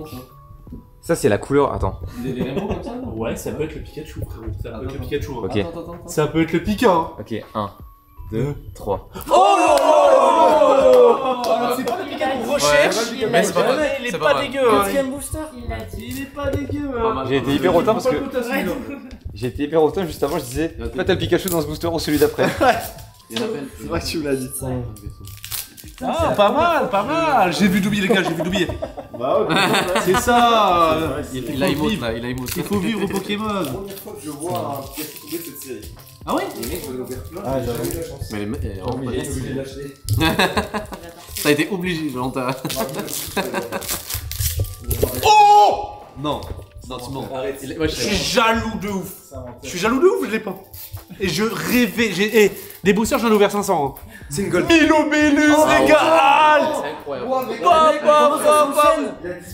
Ça c'est la couleur, attends. Des rainbows comme ça? Ouais, ça peut être le Pikachu, frérot. Ça peut être le Pikachu. Ok. Ça peut être le Pika. Ok, 1, 2, 3. Oh c'est pas le Pikachu qu'on recherche, mais c'est pas mal. Il est pas dégueu. Quatrième booster. Il est pas dégueu. J'ai été hyper autant parce que. J'ai été hyper autant juste avant, je disais, en fait, t'as le Pikachu dans ce booster ou celui d'après. C'est vrai que tu me l'as dit. Ah, pas mal. J'ai vu d'oublier les gars, j'ai vu d'oublier. Bah ok. C'est ça. Il a emote là, il a emote. Il faut vivre au Pokémon. La première fois que je vois un Pikachu tomber de cette série. Ah ouais? Ah, j'avoue. Mais les mecs, obligé de l'acheter. T'as été obligé, genre t'as. Oh! Non, non, tu mens. Arrête. Je suis jaloux de ouf. Je suis jaloux de ouf, je l'ai pas. Et je rêvais. Des boosters, j'en ai ouvert 500. Hein. C'est une gold. Milo Bellus, les gars! C'est incroyable.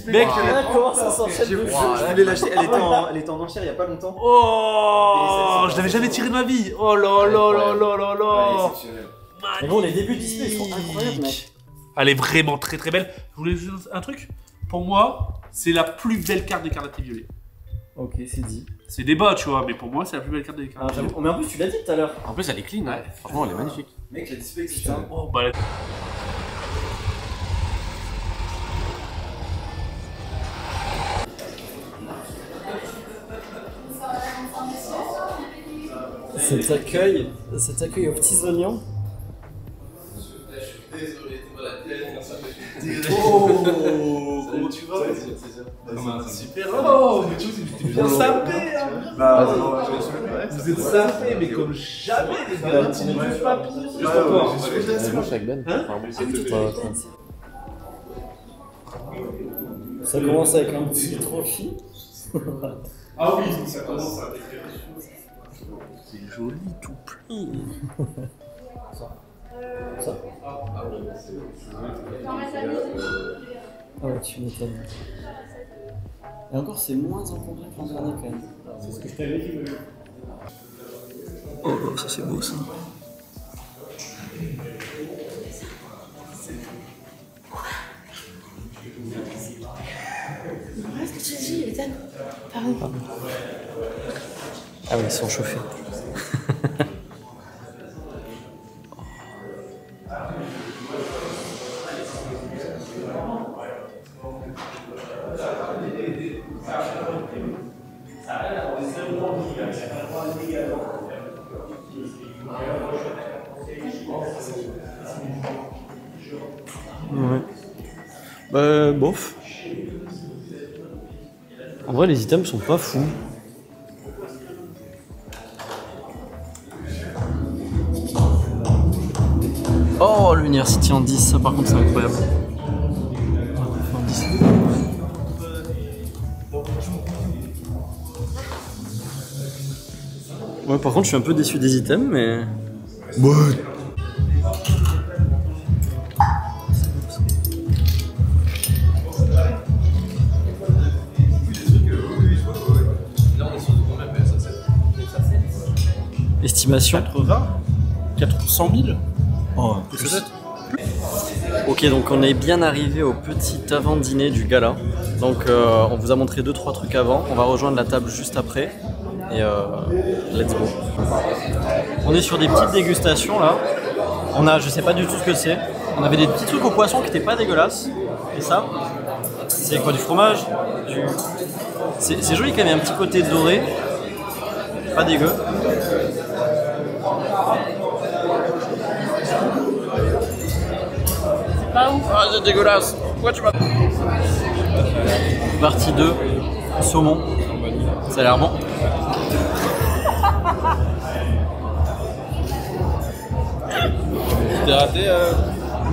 Mec, comment ça s'enchaîne? Je voulais l'acheter, elle était en enchère il y a pas longtemps. Oh, je l'avais jamais tiré de ma vie. Oh là là là là là là. Mais bon, les débuts d'XP ils sont incroyables, mec. Elle est vraiment très très belle. Je voulais juste un truc. Pour moi, c'est la plus belle carte des Carnatic Violet. Ok, c'est dit. C'est débat, tu vois, mais pour moi, c'est la plus belle carte des Carnatic Violet. Mais en plus, tu l'as dit tout à l'heure. En plus, elle est clean, ouais. Franchement, elle est magnifique. Mec, la display c'est ça. Oh, bah, Cet accueil aux petits oignons. Oh, comment tu vas? Super. Oh, mais tu vois, t'es bien sapé. Vous êtes sapé, mais comme jamais, les gars. Tu n'es juste pas pire. Juste encore. Ça commence avec un petit trophy. Ah oui, ça commence avec quelque chose. C'est joli, tout plein. Ça. Ah ouais, tu m'étonnes. Et encore, c'est moins encombré que l'an dernier quand même. C'est ce que je t'avais dit. Oh, ça c'est beau ça. Qu'est-ce que tu dis, Ethan? Pardon. Ah oui, ils sont chauffés. Ouais. Bah, bof. En vrai, les items sont pas fous. Oh, l'University en 10, ça par contre, c'est incroyable. En 10. Ouais, par contre, je suis un peu déçu des items, mais. Ouais. Estimation 80 400 000. Oh, plus. Ok, donc on est bien arrivé au petit avant-dîner du gala. Donc on vous a montré 2-3 trucs avant. On va rejoindre la table juste après. Et let's go. On est sur des petites dégustations là. On a, je sais pas du tout ce que c'est. On avait des petits trucs au poisson qui étaient pas dégueulasses. Et ça, c'est quoi, du fromage? C'est joli quand même, il y a un petit côté doré. Pas dégueu. Pas ouf. Ah, c'est dégueulasse. Pourquoi tu m'as... Partie 2, saumon. Ça a l'air bon. T'es raté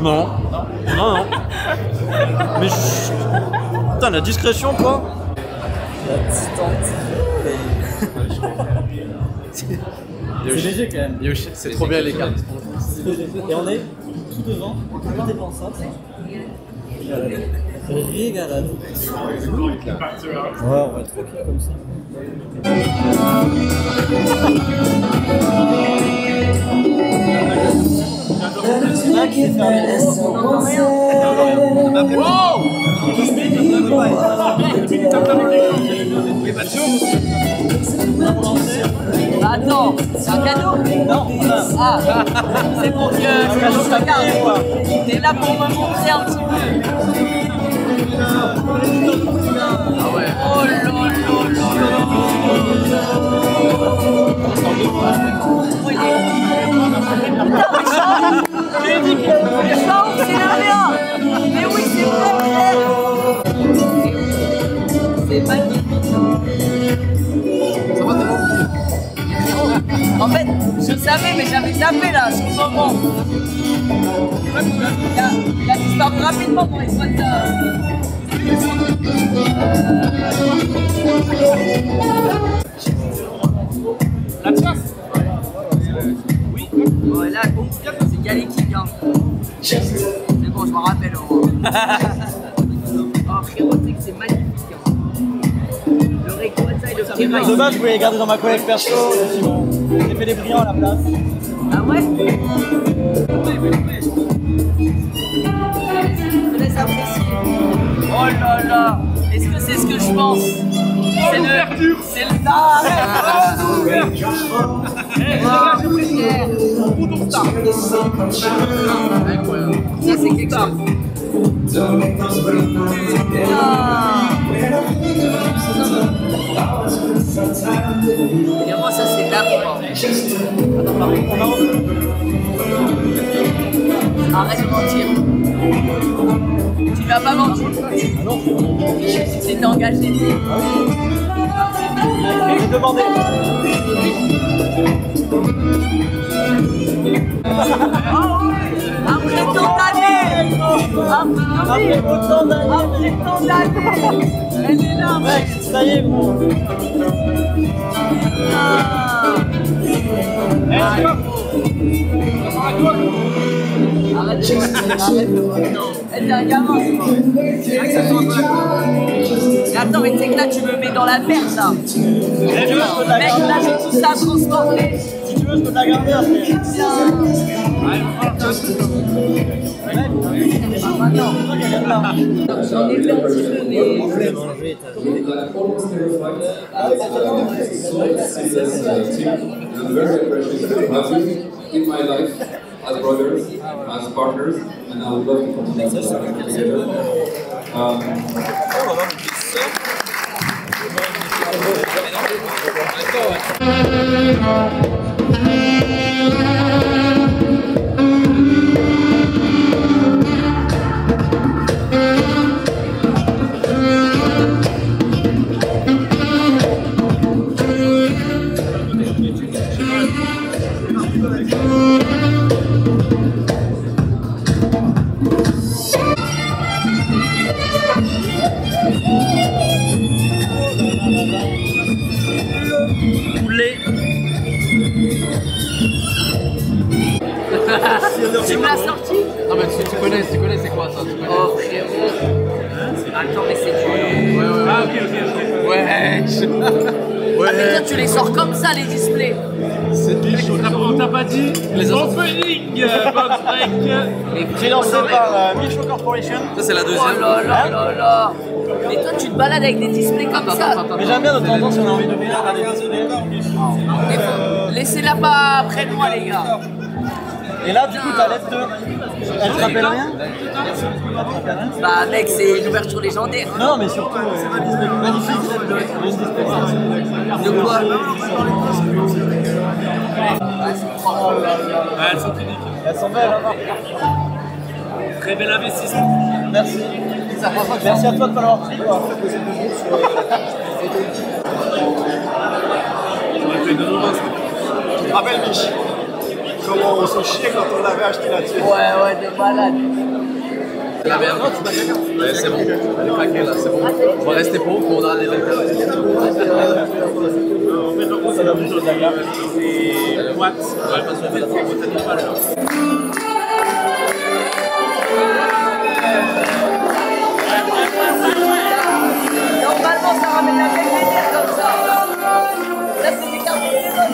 Non. Non, non. Mais je... Putain, la discrétion, quoi. La distance. C'est léger quand même. Yoshi, c'est trop bien les cartes. Et on est tout devant, tout dépensable. Régalade. Ouais, on va être tranquille comme ça. Attends, c'est un cadeau? Non. Ah, c'est pour que je regarde. T'es là pour me montrer un petit peu. Ah ouais. Oh là là là là. J'ai dit qu'il est chaud, c'est la mais oui, c'est vrai. C'est magnifique. En fait, savais, mais j'avais zappé là, sur le moment. Il a disparu rapidement pour les spots. La chasse. Oui. Ouais, là, c'est Galiki, hein. Mais bon, je m'en rappelle au moins. Oh frérot, tu sais que c'est magnifique. Hein. Le Rayquaza et le petit Rail. De base, je voulais les garder dans ma collecte perso, sinon j'ai fait des brillants à la place. Ah ouais? Je te laisse apprécier. Oh là là! Est-ce que c'est ce que je pense? C'est l'ouverture! C'est le... Non, arrête! L'ouverture! Incroyable. Ça, c'est quelque chose. Et moi, ça, c'est l'arbre. Arrête de mentir. Tu vas pas mentir. J'étais engagé. J'ai demandé. Après tant d'années. Après tant d'années. Elle est là. Mec, ça y est, gros. Arrête de non, elle est un gamin, c'est vrai que ça soit un peu la mais attends, mais tu sais que là tu me mets dans la merde là. Mec, là j'ai tout ça à transporter. Si tu veux, je peux te la garder après. J'en ai fait un petit peu, mais... in my life as brothers, as partners, and I would love to continue to work together. Tu me l'as sorti? Non mais tu connais c'est quoi ça? Oh frérot. Attends mais c'est du... Ah ok. Ouais. Ah mais toi tu les sors comme ça les displays. C'est du chaud. On t'a pas dit les opening box break. J'ai lancé par Micho Corporation. Ça c'est la deuxième. Oh là là là là. Mais toi tu te balades avec des displays comme ça. Mais j'aime bien de temps en temps si on a envie de venir à des displays. Laissez-la pas près de moi les gars. Et là, du coup, ta lettre 2, elle te rappelle rien? Bah mec, c'est l'ouverture légendaire. Non, mais surtout, magnifique. De quoi? Elles sont cliniques. Elles sont belles, hein. Très bel investissement. Merci. Merci à toi de m'avoir pris. Tu te rappelles, Mich? Comment on se chiait quand on l'avait acheté là-dessus. Ouais, de malade. La bien, non, tu m'as chacun. Ouais, c'est bon, elle est paquée là, c'est bon. On va rester pauvre, on a les intérêts. En fait, par contre, ça va bouger de la gamme. C'est what? Ouais, parce qu'en fait, c'est pas là. Normalement, ça ramène la même lumière comme ça. Là, c'est des cartes de téléphone.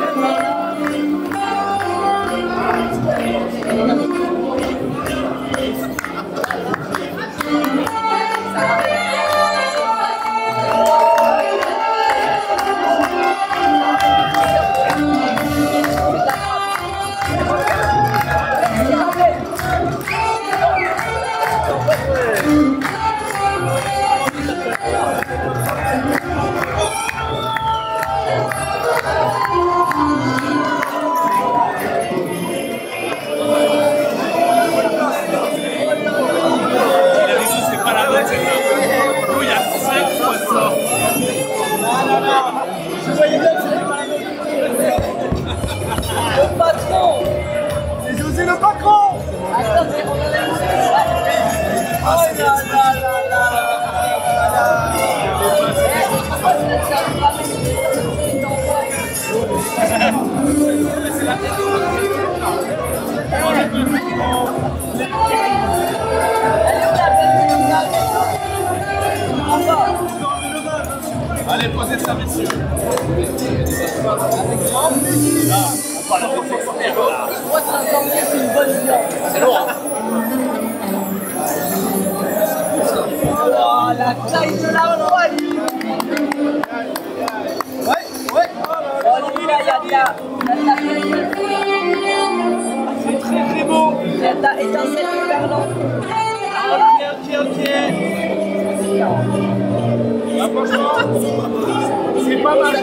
Welcome! ça, messieurs. C'est lourd, hein. Oh, la taille de la voile. Ouais. Oh, lui, là, il y a c'est très beau. Il y a ta étincelle perlante. Ok. Ah, franchement, c'est pas mal.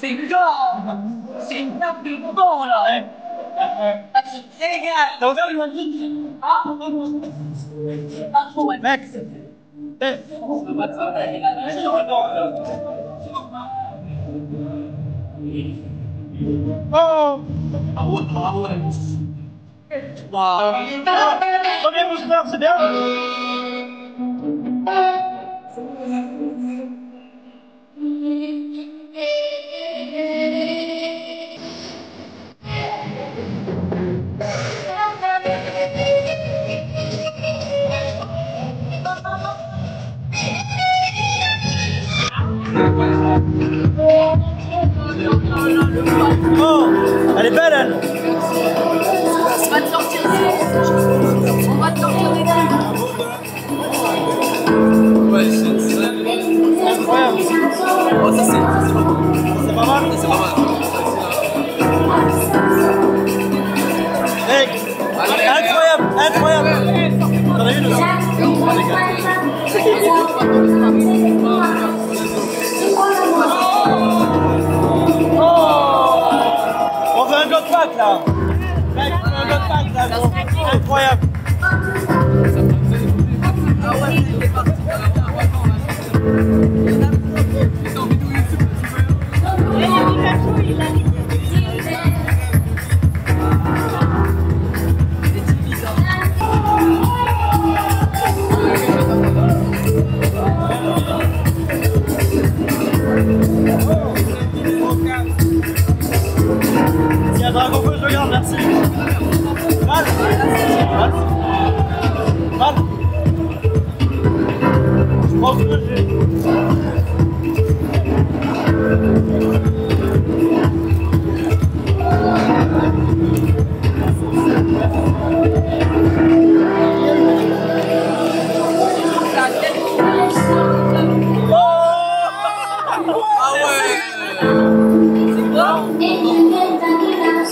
C'est grand. C'est bien plus bon là. C'est légal. T'as ouvert le midi? Ah, pas trop, ouais. Mec. Oh. Premier booster, c'est bien. Oh, elle est belle, elle. On va te sortir des... On va te sortir des trucs. Ouais, c'est incroyable. Oh, ça c'est pas mal. C'est pas mal. Mec, incroyable. T'en as une aussi? On veut un god pack là. Mec, on veut un god pack là, gros. Incroyable. S'il y a un dragon bleu, je regarde, merci. Mal. Je pense que j'ai.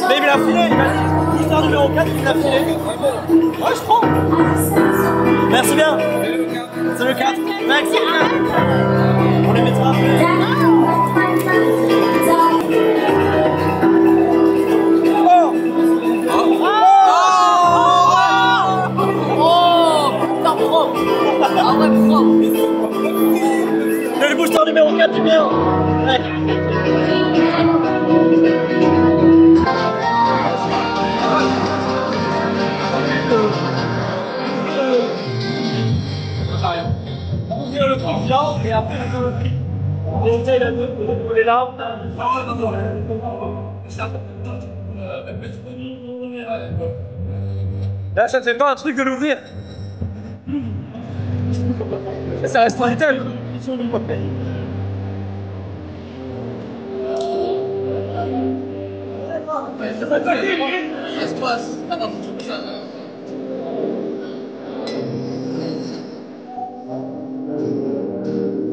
Mais il l'a filé, booster numéro 4, il l'a filé. Ouais, je prends. Merci bien. C'est le 4. Mec, c'est le 4. On les mettra après. Oh. Putain, propre. Ah ouais, propre. C'est le booster numéro 4 du bien. Mec. Ouvrir le truc blanc et après on essaye de les larmes. Là, ça ne fait pas un truc de l'ouvrir. Ça reste pas tel. Ça se passe.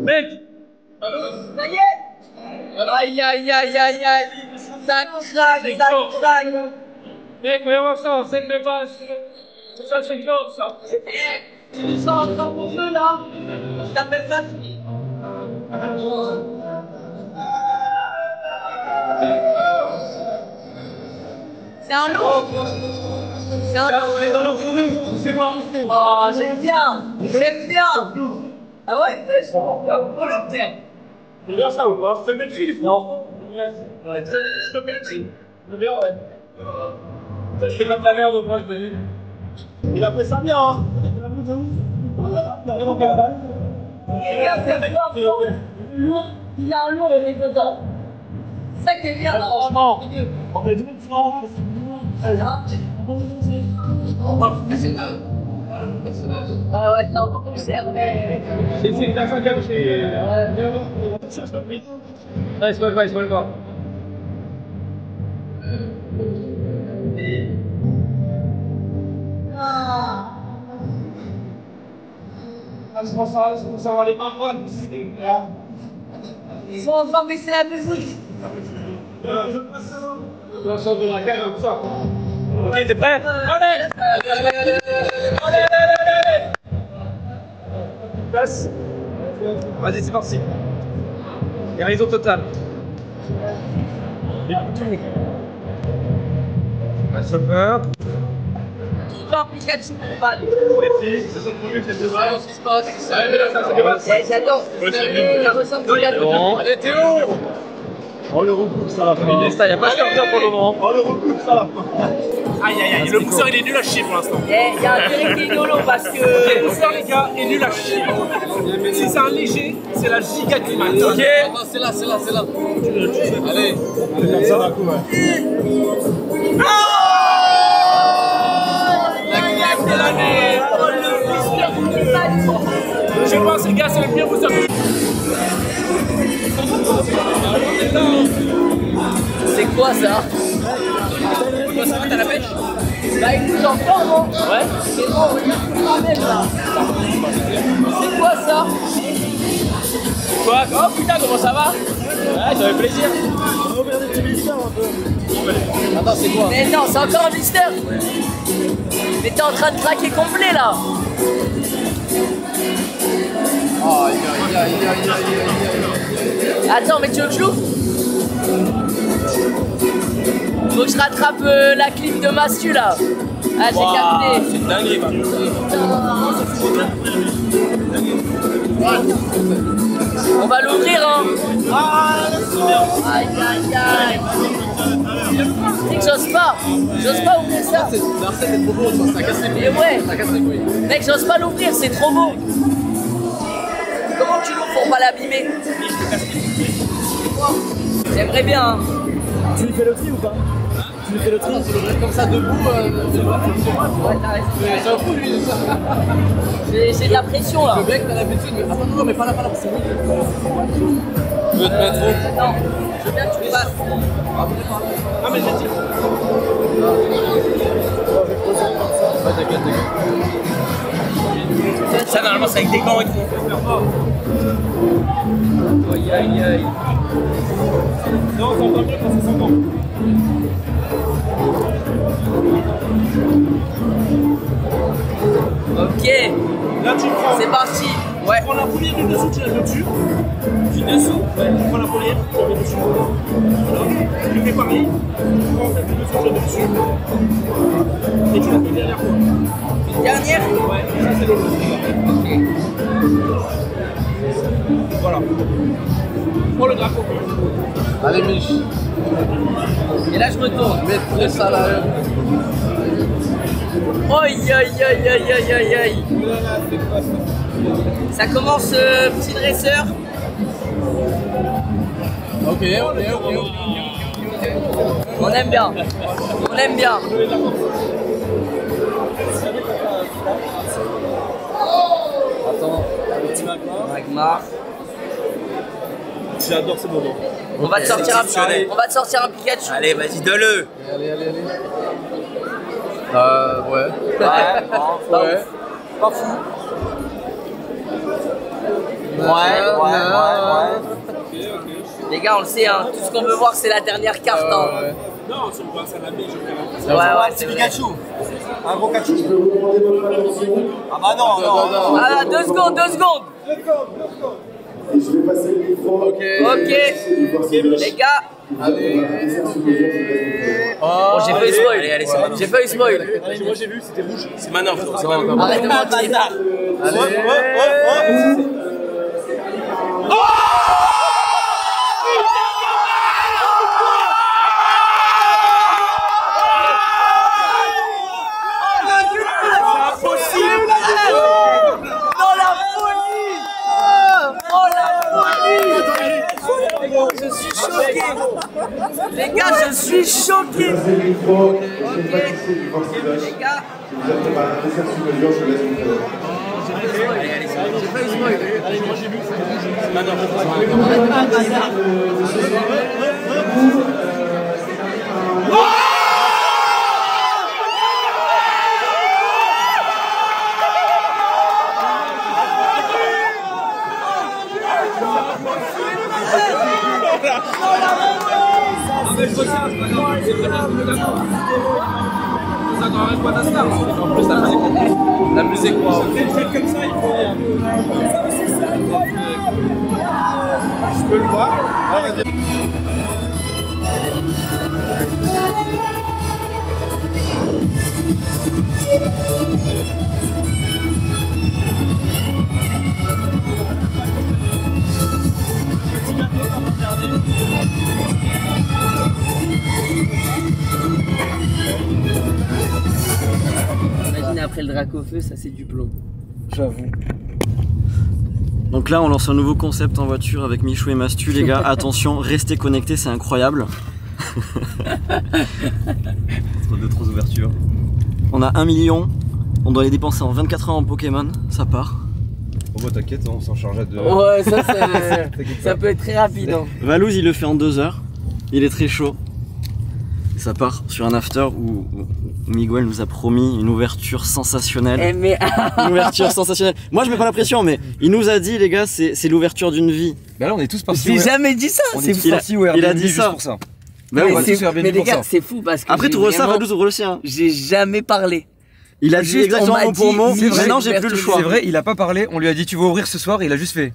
Mec, Aïe aïe aïe aïe aïe. Ça craque, ça craque. Mec, mais on s'en c'est le pas. Ça c'est chaud ça. Tu sens encore mon feu là. Je t'appelle ça. C'est un loup. C'est un loup. C'est moi. Oh, j'aime bien. J'aime bien. Ah ouais, c'est bien ça ou pas? Je te maîtrise. Non. Je te maîtrise. Je vais en je fais pas de la merde, moi je vais. Il a fait ça bien, hein. Il y a un loup avec dedans. C'est ça qui est bien, franchement. On est 2 francs. Ah ouais, c'est encore plus serré. C'est la fin comme c'est. Ouais, c'est pas quoi, c'est pas le quoi. Ils vont enfin baisser la musique. On sort de la cage comme ça. Ok, t'es prêt? Allez! Passe. Vas-y, c'est parti. Et réseau total. Super. Genre Pikachu pour pas. Merci, c'est son premier, c'est deux heures. J'adore. Ça ressemble au Pikachu. Allez, Théo! Oh, le recoupe, ça la fin. Il y a pas de caractère pour le moment. Oh, le recoupe, ça la fin. Aïe, aïe, aïe. Le booster, il est nul à chier pour l'instant. Il y a un direct qui est dolo parce que. Le booster, les gars, est nul à chier. Si c'est un léger, c'est la giga climat. Ok? Attends, c'est là. Allez. Comme ça, d'un coup, ouais. La claque de l'année. Oh, le booster du Pikachu. Je sais pas, les gars, c'est le pire booster. C'est quoi ça? T'as la pêche? Bah écoute, encore non? Ouais. C'est bon, regarde ce qu'on ramène là. C'est quoi ça? Quoi? Oh putain, comment ça va? Ouais, ça fait plaisir. On va ouvrir des petits blisters un peu. Attends, c'est quoi? Mais non, c'est encore un blister. Mais t'es en train de craquer complet là. Attends, mais tu veux que je l'ouvre? Faut que je rattrape la clip de Mastu là. Ah, j'ai capté. C'est dingue, quoi. On va l'ouvrir, hein. Aïe, aïe, aïe. Mec, j'ose pas ouvrir ça. L'arsène est trop beau, ça casse les couilles. Mais ouais. Ça casse les couilles. Mec, j'ose pas l'ouvrir, c'est trop beau. Comment tu l'ouvres pour pas l'abîmer? J'aimerais bien, hein. Tu lui fais le tri ou pas? Tu lui fais le tri? Tu l'ouvres comme ça debout, ouais, t'as raison. c'est un fou lui. J'ai de la pression là. Le mec, t'as l'habitude, mais attends, non, mais pas là, c'est bon. Tu veux te mettre où? Non, je veux bien que tu le fasses. Ah, mais j'ai dit. Ouais, t'inquiète. Ça, normalement, c'est avec des gants et tout. Aïe, aïe, aïe. Non, on s'entend mieux quand c'est sans gants. Ok. Là, tu prends. C'est parti. Ouais. Tu prends la première du dessous, tu la mets dessus. Du dessous? Ouais. Tu prends la première, tu la mets dessus. Voilà. Tu fais pareil. Tu prends celle du dessous, tu la mets dessus. Et tu la mets derrière toi. Une dernière? Ouais, et ça, c'est l'autre. Ok. Voilà. Prends le drapeau. Allez, Mich. Et là, je me tourne. Mets ça là. Aïe, aïe, aïe, aïe, aïe, aïe, aïe. Ça commence, petit dresseur. Ok. On aime bien. On aime bien. Attends. Petit Magmar. J'adore ce moment. On va te sortir un Pikachu. Allez, vas-y, donne-le. Allez. Ouais. Ouais. Pas fou. Ouais. Ok. Les gars, on le sait, hein. Tout ce qu'on veut voir, c'est la dernière carte. Hein. Non, si on voit ça la baie, je vais Ouais, ouais, c'est vrai. Pikachu. Un gros Pikachu. Ah bah non. Ah, 2 secondes. Et je vais passer le micro. Ok. Les gars. Allez. Oh, j'ai failli spoil. J'ai failli spoil. Moi j'ai vu, c'était rouge. C'est manœuvre. Arrête de mentir. Allez. Je suis choqué. Les gars, je suis choqué. Les gars. Allez, moi j'ai vu, c'était rouge. C'est manœuvre. La musique, quoi. Faites comme ça, il faut. Je peux le voir. Imagine après le drac au feu, ça c'est du plomb. J'avoue. Donc là on lance un nouveau concept en voiture avec Michou et Mastu les gars, attention, restez connectés, c'est incroyable. Trop ouvertures. On a 1 million, on doit les dépenser en 24 heures en Pokémon, ça part. Oh bah t'inquiète, on s'en charge à 2 heures. Ouais, ça peut être très rapide. Hein. Valouz il le fait en 2 heures, il est très chaud. Et ça part sur un after où Miguel nous a promis une ouverture sensationnelle. Une ouverture sensationnelle. Moi je mets pas la pression mais il nous a dit les gars c'est l'ouverture d'une vie. Bah là on est tous partis. J'ai jamais dit ça. On est tous partis au Airbnb il a dit juste ça. pour ça. Bah mais, oui, mais les gars c'est fou parce que après tout ça, Valouz ouvre le sien. J'ai jamais parlé. Il a dit exactement mot pour mot, maintenant j'ai plus le choix. C'est vrai, il a pas parlé, on lui a dit tu vas ouvrir ce soir et il a juste fait.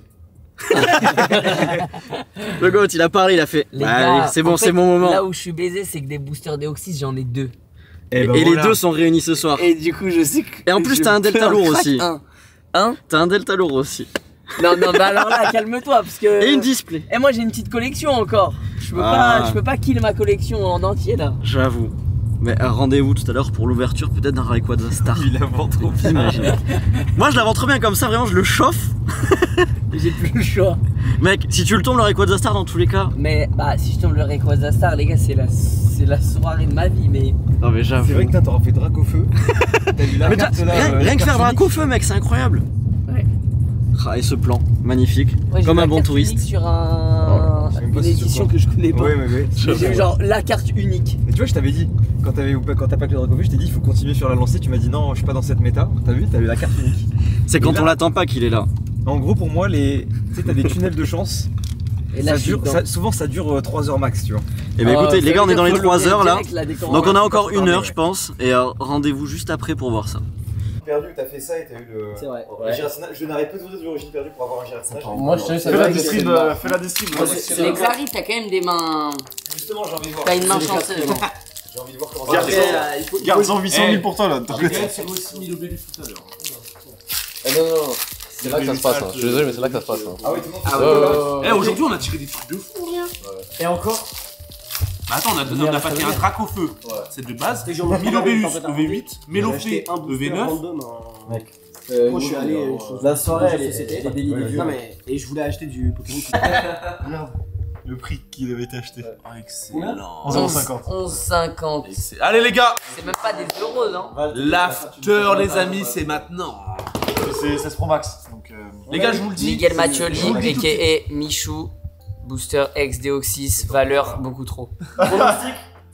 Le goat il a parlé, il a fait. Bah, c'est bon, c'est mon moment. Là où je suis baisé, c'est que des boosters Deoxys, j'en ai 2. Et les deux sont réunis ce soir. Et du coup, je sais que. Et en plus, t'as un Delta lourd aussi. Hein? T'as un Delta lourd aussi. Non, bah alors là, calme-toi parce que. Et une display. Et moi, j'ai une petite collection encore. Je peux pas kill ma collection en entier là. J'avoue. Mais rendez-vous tout à l'heure pour l'ouverture peut-être d'un Rayquaza Star. Il la vend trop bien. Moi je la vends trop bien comme ça, vraiment je le chauffe. J'ai plus le choix. Mec, si tu le tombes le Rayquaza Star dans tous les cas. Mais bah si je tombe le Rayquaza Star, les gars, c'est la soirée de ma vie. Mais. Non mais j'avoue. C'est vrai que t'auras fait drac au feu. T'as vu la carte là. Rien que faire drac au feu, mec, c'est incroyable. Ouais. Ah, et ce plan, magnifique. Ouais, comme un bon touriste. Sur une édition que je connais pas. Ouais, mais j'ai eu genre la carte unique. Et tu vois, je t'avais dit, quand t'as pas que le drac au feu, je t'ai dit il faut continuer sur la lancée. Tu m'as dit non, je suis pas dans cette méta. T'as vu, t'as eu la carte unique. C'est quand on l'attend pas qu'il est là. En gros, pour moi, tu sais, t'as des tunnels de chance. Et là, souvent ça dure 3 heures max, tu vois. Et bah écoutez, les gars, on est dans les 3 heures là. Donc on a encore 1 heure, je pense. Et rendez-vous juste après pour voir ça. Perdu, t'as fait ça et t'as eu le. C'est vrai. Je n'arrête pas de vous dire Origine perdue pour avoir un Giratina. Moi je te laisse la distrib. Fais la distrib. Les Xari, t'as quand même des mains. Justement, j'ai envie de voir. T'as une main chanceuse. J'ai envie de voir comment ça se passe. Garde 800 000 pour toi là. J'ai quand même tiré aussi 000 obélus tout à l'heure. Non. C'est là que ça se passe, hein. Je suis désolé, mais c'est là que ça se passe. Hein. Ah oui, tout le monde. Eh, aujourd'hui, on a tiré des trucs de fou, rien. Et encore. Bah attends, on a pas tiré un drac au feu. C'est de base. 1000 obélus, EV8, Mélofé, EV9. Mec. Moi je suis allé. La soirée elle est délicieuse. Non mais. Et je voulais acheter du Pokémon. Regarde. Le prix qu'il avait été acheté. Excellent. 11,50. Allez les gars. C'est même pas des euros, non? L'after les amis, c'est maintenant. C'est 16 Pro Max. Donc, les gars, je vous le dis. Miguel Maccioli, a.k.a. Michou, Booster X Deoxys, valeur beaucoup trop.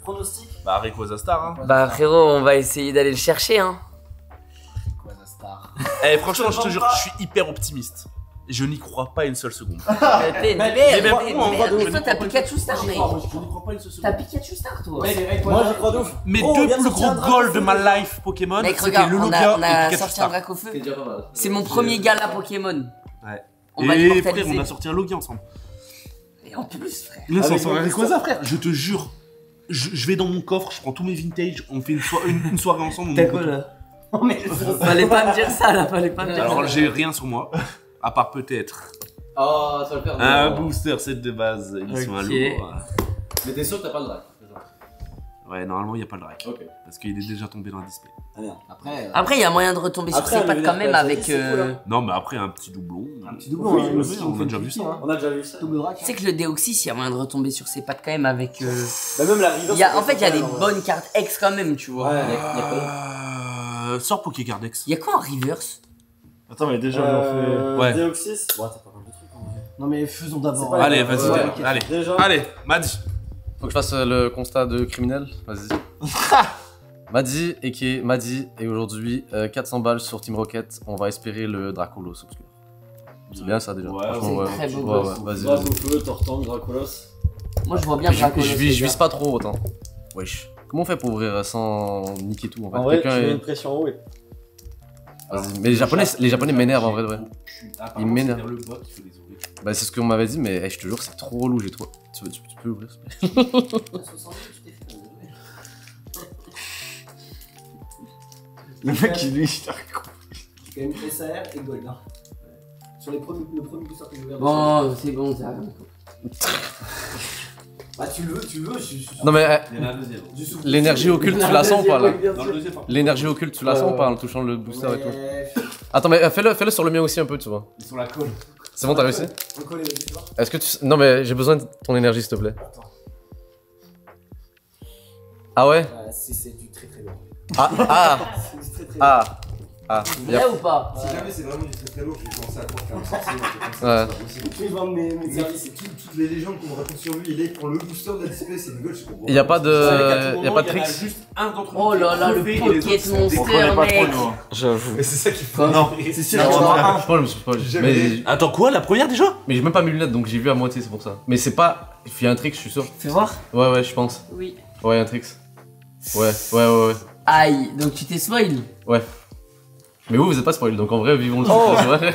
Pronostic. Bah Rayquaza Star hein. Bah frérot, on va essayer d'aller le chercher hein. Eh franchement, je te jure, je suis hyper optimiste. Je n'y crois pas une seule seconde. T'es une merde, mais t'es par une contre, en vrai, merde. de Mais toi, t'as Pikachu Star, mec. Je n'y crois pas une seule seconde. T'as Pikachu Star, toi. Moi, j'y crois de ouf. Mes Oh, deux viens de plus sortir gros un goals de Dracofeu. ma life Pokémon, Mec, c'était regarde, le on Lugia a et Pikachu sorti un Star. Dracofeu. C'est mon premier gala Pokémon. Ouais. On va Et frère, l'immortaliser. on a sorti un Logia ensemble. Et en plus, frère. Là, Avec c'est un Rayquaza, frère. Je te jure. Je vais dans mon coffre, je prends tous mes vintage, on fait une soirée ensemble. T'as quoi là? Oh mais fallait pas me dire ça là, fallait pas me dire ça. Alors j'ai rien sur moi, à part peut-être Oh, ça va le faire. un booster set de base, édition Ok. à lourd. Mais t'es sûr que t'as pas le drac? Ouais, normalement il n'y a pas le drac. Ok. Parce qu'il est déjà tombé dans le display. Après. Après, il y a moyen de retomber sur ses pattes quand même avec. Non, mais après un petit doublon. Un petit doublon, Oui, hein, oui, aussi, on fait a déjà le vu pipi, ça. hein. On a déjà vu ça. Double drac. Tu sais que le Deoxys, il y a moyen de retomber sur ses pattes quand même avec. Bah, même la River. En fait, il y a des bonnes cartes X quand même, tu vois. Sors Pokécardex. Il y a quoi en reverse? Attends, mais déjà, Ouais. Deoxys. Ouais, t'as pas mal de trucs en vrai. Non mais faisons d'abord. Allez, vas-y, Ouais, allez. Déjà. Allez, Maddy. Faut que je fasse le constat de criminel. Vas-y. Maddy et qui est Maddy et aujourd'hui 400 balles sur Team Rocket. On va espérer le Dracolos obscur. C'est bien ça déjà. Ouais, franchement, c'est très beau. Ouais, vas-y. Dracofeu, Tortank, Dracolos. Moi, je vois bien Dracolos. Je vise pas trop autant. Wesh. Comment on fait pour ouvrir sans niquer tout en fait? En vrai, tu Quelqu'un mets est- une pression haut et. Vas-y. Mais les japonais m'énervent en vrai de vrai. Ils m'énervent. Le bot, il faut les ouvrir. Bah c'est ce qu'on m'avait dit mais je te jure c'est trop relou, j'ai trop... Tu peux ouvrir s'il te plaît? Le mec, lui, il C'est quand même SAR et Gold. Hein. Sur le premier booster que j'ai ouvert. Bon, c'est bon, ça. Bah tu le veux, je suis. Non mais Il y en a un deuxième. l'énergie occulte tu la sens ou pas là? Dans le deuxième, L'énergie occulte tu la sens ou pas en touchant le booster et tout? Attends mais fais-le sur le mien aussi un peu tu vois. Ils sont la colle. C'est bon t'as réussi? On colle les tu vois. Est-ce que tu... Non mais j'ai besoin de ton énergie s'il te plaît. Ah ouais? C'est du très très lourd. C'est du très très lourd. Vrai ou pas? Si jamais c'est vraiment du très très lourd, je vais commencer à croire qu'il y a un sorcier ou un truc comme ça. Ouais. C'est pas possible. Je vais vendre mes services. Et toutes les légendes qu'on me raconte sur lui, il est pour le booster de la display, c'est une gueule, je comprends. Y'a pas de... Il Y'a pas de tricks? juste un d'entre nous. Oh là là, le Pocket Monster, mec! J'avoue. Mais c'est ça qui fait. Non, c'est sûr, non, il y en aura un. je spoil, je spoil. Mais... Attends quoi, la première déjà? Mais j'ai même pas mis lunettes donc j'ai vu à moitié c'est pour ça. Mais c'est pas... Il y a un trick je suis sûr. Fais voir. Ouais je pense. Oui. Ouais y'a un trick. Ouais. Aïe, donc tu t'es spoil? Ouais. Mais vous êtes pas spoil donc en vrai vivons le Oh. truc.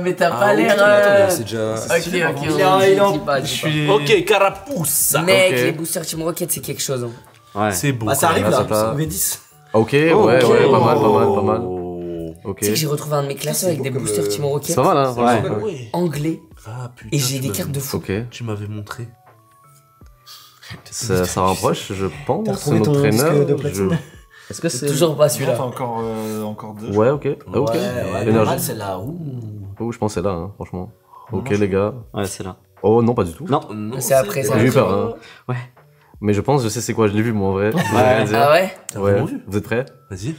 Mais t'as pas oui, l'air. mais attends, c'est déjà. Ok, Je suis... Ok, Carapuce. Mec, Ok. les boosters Team Rocket, c'est quelque chose. Hein. Ouais. C'est beau. Bah ça arrive Ouais, là, ça va. c'est V10. Ok, ouais, pas mal. Ok. Tu sais que j'ai retrouvé un de mes classeurs avec des boosters Team Rocket. Ça va là, franchement. Ouais. Anglais. Ah putain. Et j'ai tu des m'avais- cartes de fou. Ok. Tu m'avais montré. Ça rapproche, je pense. T'as retrouvé Notre ton traîneur. disque de platine. Est-ce que c'est. Toujours pas celui-là. Encore deux. Ouais, ok. Ok. Ouais, L'énergie. c'est là. Oh, je pense que c'est là, hein, franchement. Ok, les gars. Ouais, c'est là. Oh, non, pas du tout. Non. C'est après ça. J'ai eu peur, hein. Ouais. Mais je pense, je sais c'est quoi, je l'ai vu moi en vrai. Ah ouais? Ouais. Vous êtes prêts? Vas-y.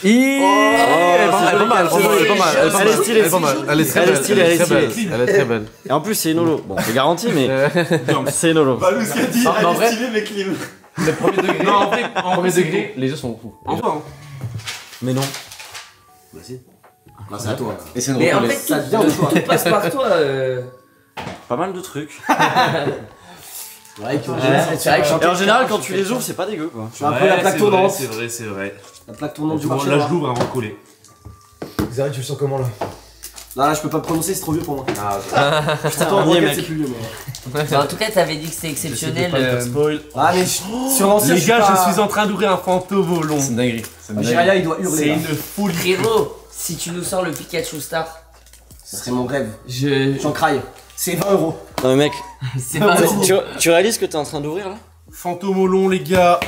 Elle est pas mal, Elle est stylée. Elle est pas mal. Elle est très Elle est belle. stylée, elle est stylée. Elle est très belle. Et en plus, c'est une holo. Bon, c'est garanti, mais c'est une holo. Balou, ce qu'il a dit, Non, mais en elle vrai- est stylée, mais clean. Le premier degré. Non, en vrai, Premier degré, les yeux sont fous. Enfin. Mais non. Vas-y. Bah c'est à toi. Et c'est une Mais en reprise. fait, tout passe par toi. Pas mal de trucs. Ouais, C'est vrai que Et en général, quand tu les ouvres, c'est pas dégueu quoi. C'est un peu la plaque tournante. C'est vrai. La plaque tournante du Là, marché. je l'ouvre avant de coller. Xavier, tu le sens comment là? Là, je peux pas le prononcer, c'est trop vieux pour moi. Putain, En on y est, Rocket, mec. c'est plus vieux, mais. Bah, en tout cas, t'avais dit que c'était exceptionnel. Spoil. Ah, mais sur l'ancien, Les gars, je suis en train d'ouvrir un fantôme C'est une dinguerie. C'est une Jiraya, dinguerie. il doit hurler. C'est là. une folie. Frérot, si tu nous sors le Pikachu Star, Ce serait mon rêve. je. J'en craille. C'est 20 €. Non, mais mec, C'est pas tu réalises ce que t'es en train d'ouvrir là? Fantôme au long, les gars.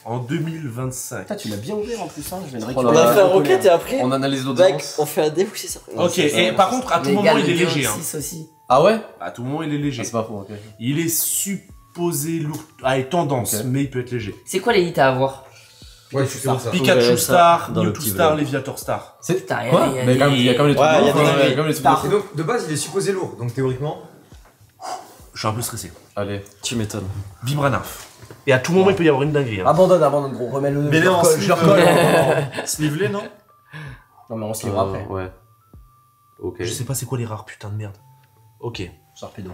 En 2025. Putain, tu l'as bien ouvert en plus, hein. Je vais le Oh là On là. a fait un rocket et après, On analyse mec, l'audience. on fait un Deoxys après. Ok, et par contre, à tout Les moment, gars, il est le léger. Hein. Deoxys aussi. Ah ouais? À tout moment, il est léger. C'est pas faux, ok. Il est supposé lourd. Ah, et tendance, Ok. mais il peut être léger. C'est quoi les hits à avoir? Ouais, je suis ça. Pikachu Star, dans le Mewtwo petit Star, vlog. Léviator Star. Putain, Quoi? Mais quand même, il y a quand même les trucs. Ouais, il y a lourds, des hein, dingueries. quand même les trucs lourds. Et donc, de base, il est supposé lourd, donc théoriquement. Je suis un peu stressé. Allez. Tu m'étonnes. Vibranarf. Et à tout moment, il peut y avoir une dinguerie. Hein. Abandonne, gros. Remets-le. Mais je non, le recolle, je le recolle. Sleevelé, non? Non, mais on se livre après. Ouais. Ok. Je sais pas c'est quoi les rares, putain de merde. Ok. Sharpedo.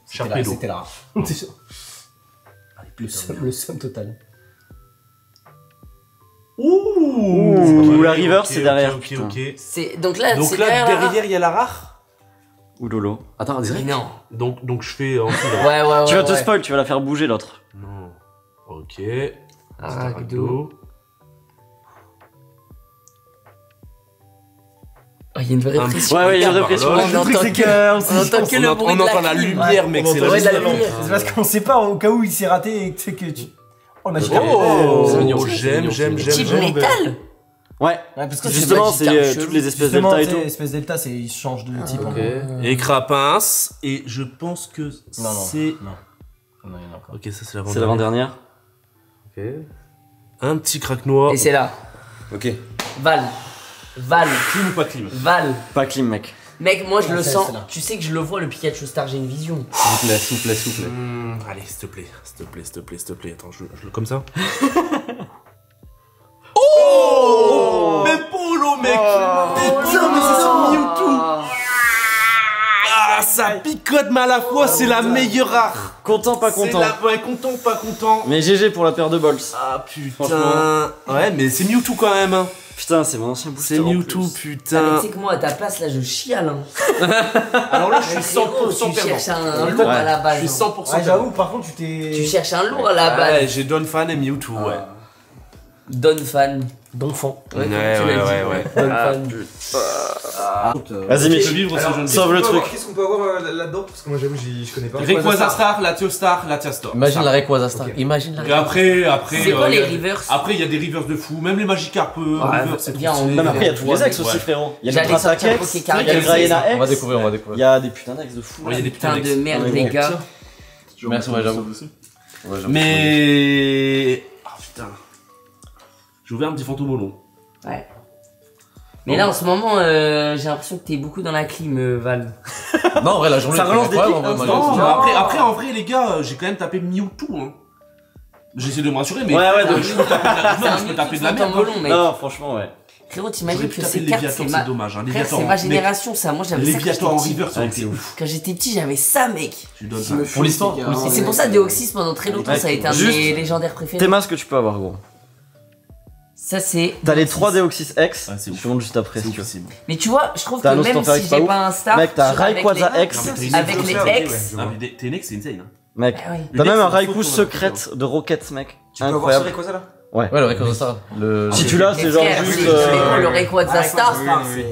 Sharpedo. C'était la rare. C'est ça. Allez, Le somme total. Ouh, la river, c'est derrière. Ok, ok. C'est donc là, Donc c'est là, derrière la rare. derrière, il y a la rare. Ou Lolo. Attends, direct. Non. Donc je fais en dessous. Ouais, ouais, ouais. Tu vas te spoil, tu vas la faire bouger l'autre. Non. Ok. Aragdo. Oh, il y a une vraie pression. Ouais, il y a une vraie pression. On entend que le bruit de on entend la lumière, mec. C'est Ouais, la la lumière. lumière. C'est parce qu'on sait pas au cas où il s'est raté et que tu sais que tu. On a Oh, j'aime. Type métal. Ouais, parce que justement, c'est toutes les espèces delta et tout. Espèces delta, c'est ils changent de type. Et Crapince. Et je pense que c'est. Non, il y en a encore. Ok, ça c'est l'avant-dernière. C'est l'avant-dernière. Ok. Un petit crack noir. Et c'est là. Ok. Val. Clim ou pas clim? Val. Pas clim, mec. Mec, moi je le c'est sens. là. Tu sais que je le vois le Pikachu Star, j'ai une vision. S'il vous plaît. Allez, s'il te plaît. Attends, je le comme ça. Oh mais Polo, mec. Putain, mais c'est son Mewtwo. Ah, ça picote, mais à la fois, c'est la meilleure rare. Content, pas content. Ouais, content, pas content. Mais GG pour la paire de balls. Ah putain. Ouais, mais c'est Mewtwo quand même. Hein. Putain, c'est mon ancien booster. C'est Mewtwo, Ah, mais putain. tu sais que moi à ta place là je chiale. Hein. Alors là, je suis Frérot, 100% tu cherches perdant. un lourd à la base. Je suis 100% Ouais, perdant. j'avoue, par contre, tu t'es. Tu cherches un lourd à la base. Ouais, j'ai Donphan et Mewtwo, ouais. Donphan. Donphan. Ouais. Donphan. Vas-y, Mich, sauve le truc. Qu'est-ce qu'on peut avoir là-dedans? Parce que moi j'avoue, je connais pas. Rayquaza Star, Latios Star, Latiastor. Imagine la Rayquaza Star. Imagine la Et après. C'est quoi les rivers? Après, il y a des rivers de fou. Même les Magikarp, rivers, c'est viens, trop on- stylé. Non, mais après, il y a tous les ex aussi, frérot. Il y a le J'allais sortir Tratak X, Pokécar, il y a le Graena On va X. découvrir. Il y a des putains d'ex de fou. Ouais, il y a des putains Putain d'ex. de merde, Ouais, les bon. gars. Merci, ouais, j'avoue. Mais. Ah putain. J'ai ouvert un petit fantôme long. Ouais. Mais là en ce moment, j'ai l'impression que t'es beaucoup dans la clim, Val. Non, en vrai, la journée. Ça relance des clics, hein, Non, après, en vrai, les gars, j'ai quand même tapé Mewtwo. Hein. J'essaie de me rassurer, mais. Ouais, je peux taper de la merde. Non, franchement, ouais. Frérot, J'aurais t'imagines pu que taper ces le cartes, Léviathan, c'est c'est ma... dommage. Hein. Frère, Léviathan, c'est ma génération, ça. Moi, j'avais ça quand Léviathan en j'étais river, ça aurait petit. été ouf. Quand j'étais petit, j'avais ça, mec. Tu donnes ça. Pour l'histoire. Et c'est pour ça Deoxys, pendant très longtemps, ça a été un de Juste mes légendaires préférés. Tes masques que tu peux avoir, gros. Ça, c'est. T'as les 3 Deoxys X, c'est je te montre juste après si tu veux. Mais tu vois, je trouve T'as que un même Ostentérix si pas j'ai ouf. pas un star. Mec, t'as avec Rayquaza les- X. Avec les X. Ah, mais t'es Nex, c'est insane. Hein. Mec, Ah oui. t'as Le même Nex, un c'est Raikou faux, secrète de Rockets, mec. Tu peux avoir ce Incroyable. Rayquaza là? Ouais. Ouais, le Rayquaza Star. Si tu l'as, c'est genre Frère, juste. le Rayquaza Star.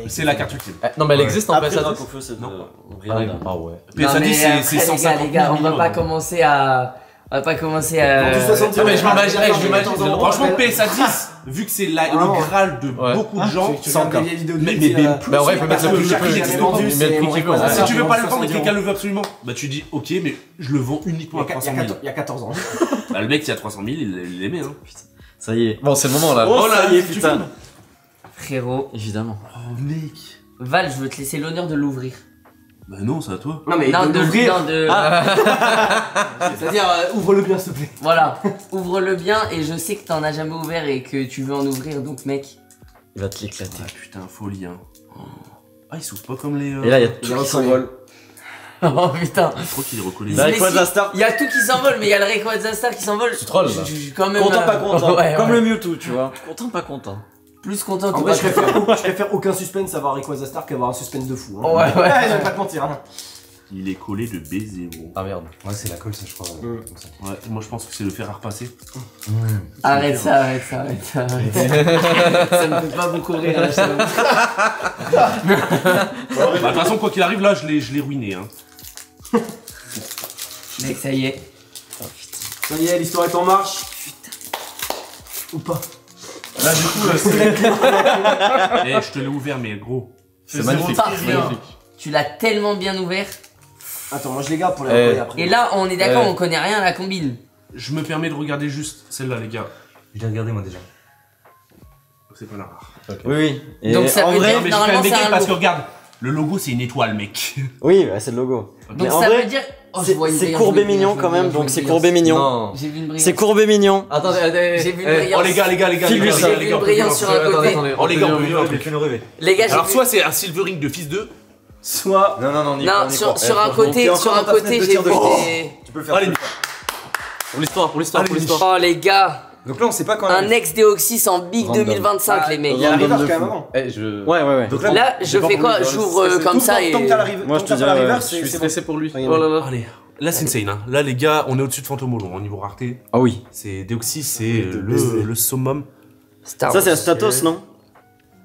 C'est la carte ultime. Non, mais elle existe en Après, PSA10. Dracofeu, c'est de. Ah ouais. PSA10, c'est 150 les gars, on va pas commencer à. On va pas commencer à. Non, mais je m'imagine. Franchement, PSA10, vu que c'est le Graal de beaucoup de gens, c'est encore. Mais Bah, ouais, il faut mettre le prix. Il met le prix qu'il veut. Si tu veux pas le vendre et que quelqu'un le veut absolument, bah tu dis ok, mais je le vends uniquement à 300 000. Il y a 14 ans. Bah le mec qui a 300 000, il l'aimait hein. Ça y est. Bon, c'est le moment là. Oh, ça y est, tu putain. filmes. Frérot. Évidemment. Oh mec. Val, je veux te laisser l'honneur de l'ouvrir. Bah non, c'est à toi. Non, mais Non, de l'ouvrir. non, de. C'est-à-dire, ouvre-le bien, s'il te plaît. Voilà, ouvre-le bien et je sais que t'en as jamais ouvert et que tu veux en ouvrir donc mec. Il va te l'éclater. Ah putain, folie hein. Ah, il s'ouvre pas comme les. Et là, il y a tout qui s'envole. Oh putain. Je crois qu'il est recollé. Bah, Rayquaza Star. Il y a tout qui s'envole mais il y a le Rayquaza Star qui s'envole. Tu trolls, là. Je suis quand même. Content, pas content. Ouais, Comme ouais. le Mewtwo, tu vois. Content, pas content. Plus content En que vrai, pas je préfère aucun suspense avoir Rayquaza Star qu'avoir un suspense de fou. Hein. Ouais, ouais. Je vais pas te mentir. Hein. Il est collé de baiser gros. Ah merde. Ouais, c'est la colle, ça, je crois. Ouais, moi je pense que c'est le fer à repasser. Arrête ça, arrête ça, arrête ça, arrête ça. Ça me fait pas beaucoup rire là, ça. Bah de toute façon quoi qu'il arrive là je l'ai ruiné hein. Mec, ça y est. Ça y est, l'histoire est en marche. Ou pas. Là du coup eh je te l'ai ouvert mais gros. C'est magnifique. Parfait. Tu l'as tellement bien ouvert. Attends, moi je les garde pour les regarder après. Et là, on est d'accord, on connaît rien à la combine. Je me permets de regarder juste celle-là les gars. Je l'ai regardé moi déjà. C'est pas la rare. Oui, oui. Et Donc ça en veut vrai, dire Mais j'ai quand normalement même c'est des un parce que lourd. regarde, le logo c'est une étoile mec. oui, bah, c'est le logo. Donc Mais en ça vrai, veut dire. Oh, je vois une c'est brillance, courbé je vois une mignon brillance, quand je vois même, une donc c'est brillance. courbé mignon. Non. J'ai vu une brillance. C'est courbé mignon. Attendez, J'ai vu une brillance. Oh les gars, File-lui ça. J'ai vu une brillance sur un côté. Oh les gars, on peut Les gars, Alors soit c'est un Silvering de fils 2, soit. Non, sur un côté, j'ai vu des. Tu peux le faire. Allez, Pour l'histoire, pour l'histoire, pour l'histoire. Oh les gars. Donc là, on sait pas quand Un ex-Deoxys en Big 2025, les mecs. Il y a la reverse quand même avant. Ouais. Donc Là, je fais quoi? J'ouvre comme ça et. Tant que t'as la reverse, Moi, je te dirais, Je suis stressé pour lui. Oh là là. Allez, là c'est insane. Hein. Là, les gars, on est au-dessus de Fantomolo au niveau rareté. Ah oui. C'est Deoxys, c'est le summum. Ça, c'est un Statos, non?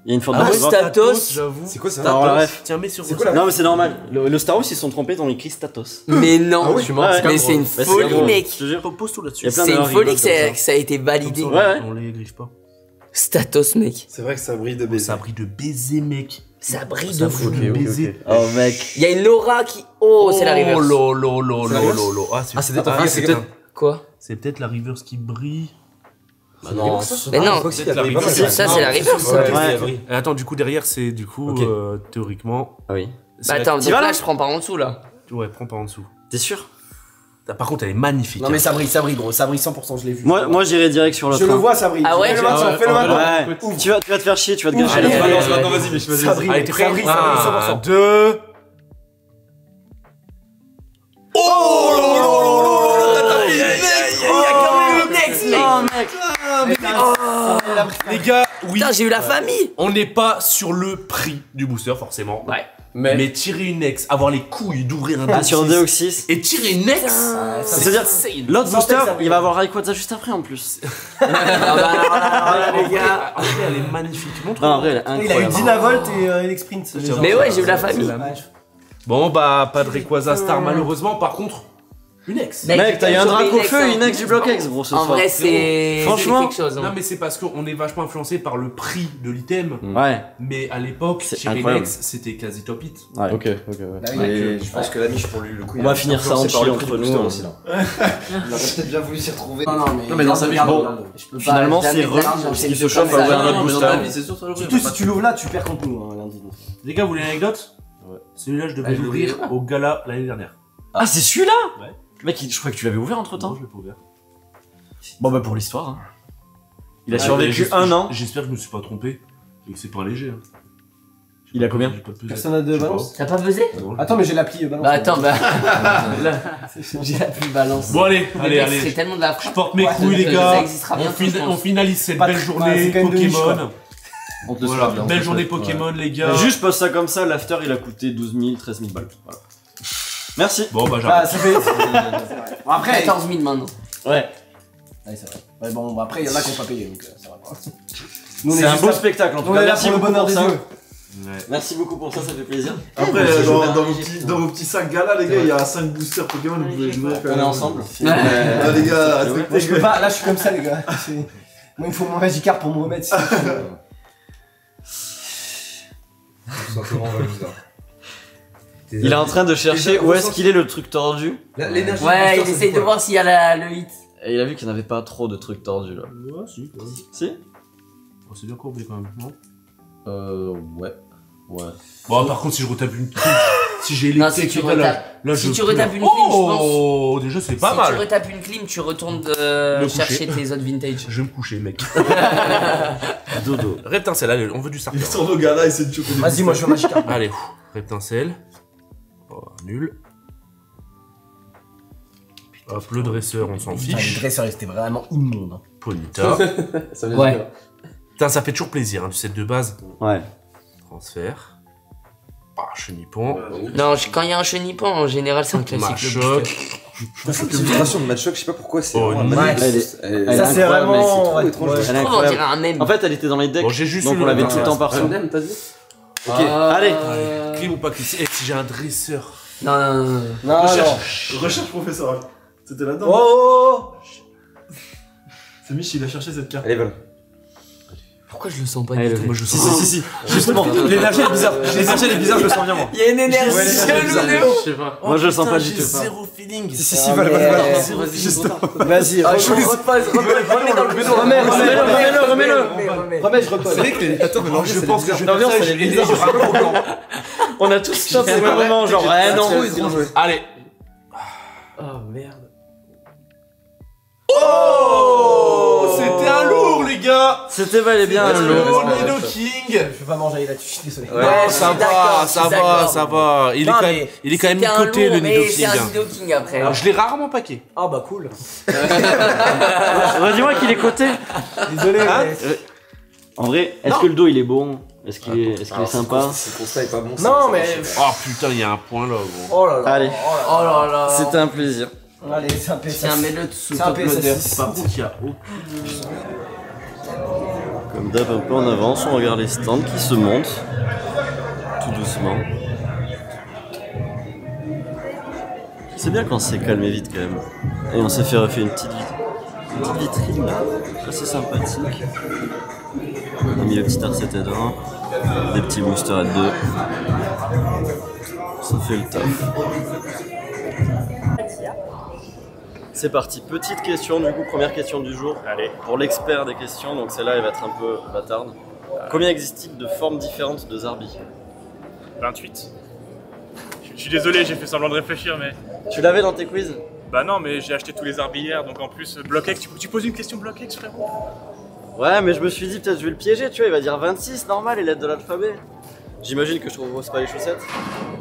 Il y a une forme Ah, de Statos, j'avoue. C'est quoi ça? Alors, la ref. Tiens, mets sur Non, mais c'est normal. Le Star Wars, ils se sont trompés, ils ont écrit Statos. Mais non, Ah oui, tu mens. Mais c'est une folie, mec. Je te jure, pose tout là-dessus. C'est une folie que ça a été validé. Ouais. On les griffe pas. Statos, mec. C'est vrai que ça brille de baiser. Ça brille de baiser, mec. Ça brille de fou. Baiser. Oh, mec. Il y a une aura qui. Oh, c'est la reverse. Oh, lolo. Ah, c'est peut-être. Quoi? C'est peut-être la reverse qui brille. Bah non. Mais non. Ça, c'est la reverse. Ouais. Attends, du coup, derrière, c'est du coup, théoriquement. Ah oui. Bah attends, donc là, je prends par en dessous, là. Ouais, prends par en dessous. T'es sûr? Par contre, elle est magnifique. Non, mais ça brille, gros. Ça brille 100%, je l'ai vu. Moi j'irai direct sur l'autre. Je le vois, ça brille. Ah ouais? Fais-le maintenant. Ouais. Tu vas te faire chier, tu vas te gâcher. Maintenant, vas-y, Mich, vas-y. Ça brille. Allez, t'es prêt? 100%. 2. Les gars, oui. Putain, j'ai eu la famille. On n'est pas sur le prix du booster, forcément. Ouais. Mais tirer une ex, avoir les couilles d'ouvrir un Deoxys. Sur Deoxys. Et tirer une ex. C'est-à-dire, l'autre booster, il va avoir Rayquaza juste après en plus. Les gars. En vrai, elle est magnifique. Montre. Non, en vrai, elle est Il a eu incroyable. Dynavolt et Elexprint. Mais ouais, j'ai eu la famille. Bon, bah, pas de Rayquaza Star malheureusement. Par contre, une ex. Mec, t'as eu un Dracofeu et une ex du bloc X, gros, ce soir. En vrai, c'est franchement quelque chose. Non, mais c'est parce qu'on est vachement influencé par le prix de l'item. Ouais. Mais à l'époque, tirer une ex, c'était quasi top hit. Ouais. Ok. Je pense que la Mich, pour lui, le coup, On va finir ça en chill entre nous. Il aurait peut-être bien voulu s'y retrouver. Non, mais dans sa vie, bon. Finalement, c'est parce qu'il se chauffe à ouvrir notre booster. Surtout si tu l'ouvres là, tu perds contre nous lundi. Les gars, vous voulez une anecdote? Celui-là, je devais l'ouvrir au gala l'année dernière. Ah, c'est celui-là? Ouais. Mec, je crois que tu l'avais ouvert entre temps. Non, je l'ai pas ouvert. Bon, bah, pour l'histoire. Il a survécu un an. J'espère que je me suis pas trompé. Et que c'est pas léger. Hein. Il a combien? Personne n'a de balance? T'as pas buzzé? Attends, mais j'ai l'appli balance. Bah attends, j'ai l'appli balance. Bon, allez. C'est tellement de la frappe. Je porte mes couilles, les gars. On finalise cette belle journée Pokémon. Voilà, belle journée Pokémon, les gars. Juste passe ça comme ça, l'after il a coûté 12 000, 13 000 balles. Voilà. Merci. Bon, bah j'arrête. Ça fait. Bon, après, 14 000 maintenant. Ouais. Ouais, c'est vrai. Ouais, bon, bah après, il y en a qui ont pas payé, donc ça va pas. C'est un beau spectacle en tout cas. Merci beaucoup pour ça. Ouais. Merci beaucoup pour ça, ça fait plaisir. Après, dans vos petits sacs gala, les gars, il y a 5 boosters Pokémon, vous pouvez jouer. On est ensemble. Ah, les gars, je peux pas, là je suis comme ça, les gars. Moi, il me faut mon Magikarp pour me remettre. Il est en train de chercher où est-ce qu'il est le truc tordu. Ouais, il essaye de voir s'il y a le hit. Et il a vu qu'il n'y en avait pas trop de trucs tordus là. Ouais, si. Si? C'est bien courbé quand même, non? Ouais. Bon, par contre, si je retape une clim, si j'ai les si tu retapes une clim, je pense. Oh, déjà, c'est pas mal. Si tu retapes une clim, tu retournes chercher tes autres vintage. Je vais me coucher, mec. Dodo. Reptincelle, allez, on veut du sarcasme. Ils sont au gala, ils essaient de choper des Vas-y, moi je veux Magikarp. Allez, Reptincelle. Oh, nul. Hop, le dresseur, on s'en fiche. Le dresseur, c'était vraiment immonde. Ponyta. Ouais. Putain, ça fait toujours plaisir, hein, du set de base. Ouais. Transfert. Ah, chenippon. Non, quand il y a un chenippon, en général, c'est un classique. Machoc. Cette illustration de Machoc, je sais pas pourquoi, c'est Oh, vraiment magnifique. Ça, c'est vraiment. Elle est On dirait un mème. En fait, elle était dans les decks. Bon, j'ai juste donc une on l'avait autre tout le temps par Un M, t'as dit? Ok, allez. Clim ou pas clim? Eh, si j'ai un dresseur. Non. Recherche professeur. C'était là-dedans. Oh! C'est Mich, il a cherché cette carte. Allez, voilà. Pourquoi je le sens pas Allez, du tout? Moi, je sens. Si. Justement, l'énergie est bizarre. L'énergie elle est bizarre, je le sens bien moi. Il y a une énergie chelou de ouf. Je sais pas. Moi je le sens pas du tout. Zéro feeling. Si, voilà. Vas-y, remets-le. Remets, je recolle. C'est vrai que attends, mais je pense que je L'ambiance, elle est bizarre. On a tous ça pour le moment, genre, ouais, non. Allez. Oh merde. Oh, c'était un lourd, les gars. ça. C'était bel et bien un lot. Nino King. Je peux pas manger là-dessus, je suis désolé. Ouais, ça va, ça va, ça va. Il est quand même coté le Nido King. C'est un Nido King après. Alors, je l'ai rarement paqué. Ah bah cool. Dis-moi qu'il est coté. Désolé. Hein En vrai, est-ce que le dos il est bon? Est-ce qu'il est sympa? Ce constat est pas bon. Non mais. Oh putain, il y a un point là, gros. Oh là là. Allez. Oh là là. C'était un plaisir. Allez, c'est un PS6. Tiens, mets-le sous C'est un top loader. PS6. Par contre, il y a Comme d'hab, un peu en avance, on regarde les stands qui se montent. Tout doucement. C'est bien quand c'est calmé vite quand même. Et on s'est fait refaire une petite vitrine là, assez sympathique. On a mis le petit R7-1, des petits boosters à 2. Ça fait le taf. C'est parti, petite question du coup, première question du jour. Allez. Pour l'expert des questions, donc celle-là elle va être un peu bâtarde. Combien existe-t-il de formes différentes de Zarbi? 28. Je suis désolé, j'ai fait semblant de réfléchir, mais... Tu l'avais dans tes quiz? Bah non, mais j'ai acheté tous les arbres hier, donc en plus, BlockX, tu poses une question BlockX, frérot? Ouais, mais je me suis dit peut-être je vais le piéger, tu vois, il va dire 26, normal, les lettres de l'alphabet. J'imagine que je trouve pas les chaussettes.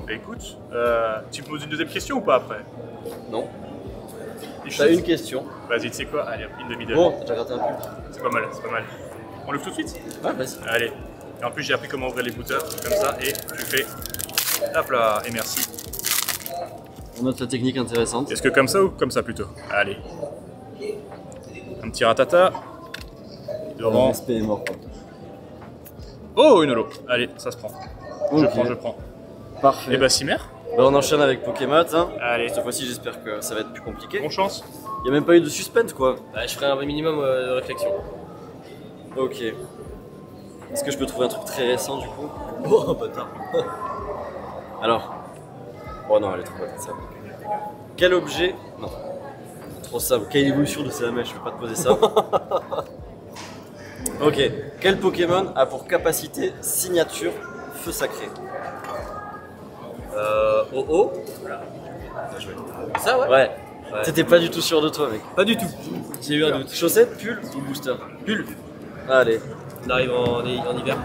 Bah écoute, tu me poses une deuxième question ou pas après? Non. T'as une question. Vas-y, tu sais quoi? Allez, une demi-heure. Bon, t'as déjà gratté un peu. C'est pas mal, c'est pas mal. On l'ouvre tout de suite? Ouais, vas-y. Allez. Et en plus, j'ai appris comment ouvrir les booters, comme ça, et tu fais... Hop là, et merci. On note la technique intéressante. Est-ce que comme ça ou comme ça plutôt? Allez. Un petit ratata. Devant. SP est mort. Oh, une holo. Allez, ça se prend. Okay. Je prends. Parfait. Et bah, Cimer. Bah, on enchaîne avec Pokémon. Hein. Allez. Cette fois-ci, j'espère que ça va être plus compliqué. Bonne chance. Il n'y a même pas eu de suspense, quoi. Bah, je ferai un minimum de réflexion. Ok. Est-ce que je peux trouver un truc très récent, du coup? Oh, bâtard. Alors. Oh non, elle est trop bonne, ça. Quel objet... Non. Trop simple. Quelle évolution de Salamèche? Je vais pas te poser ça. Ok. Quel Pokémon a pour capacité signature feu sacré? Oh. Voilà. Bien joué. Ça, ouais? Ouais. T'étais pas du tout sûr de toi, mec. Pas du tout. J'ai eu un doute. Chaussette, pull ou booster? Pull. Allez. On arrive en hiver.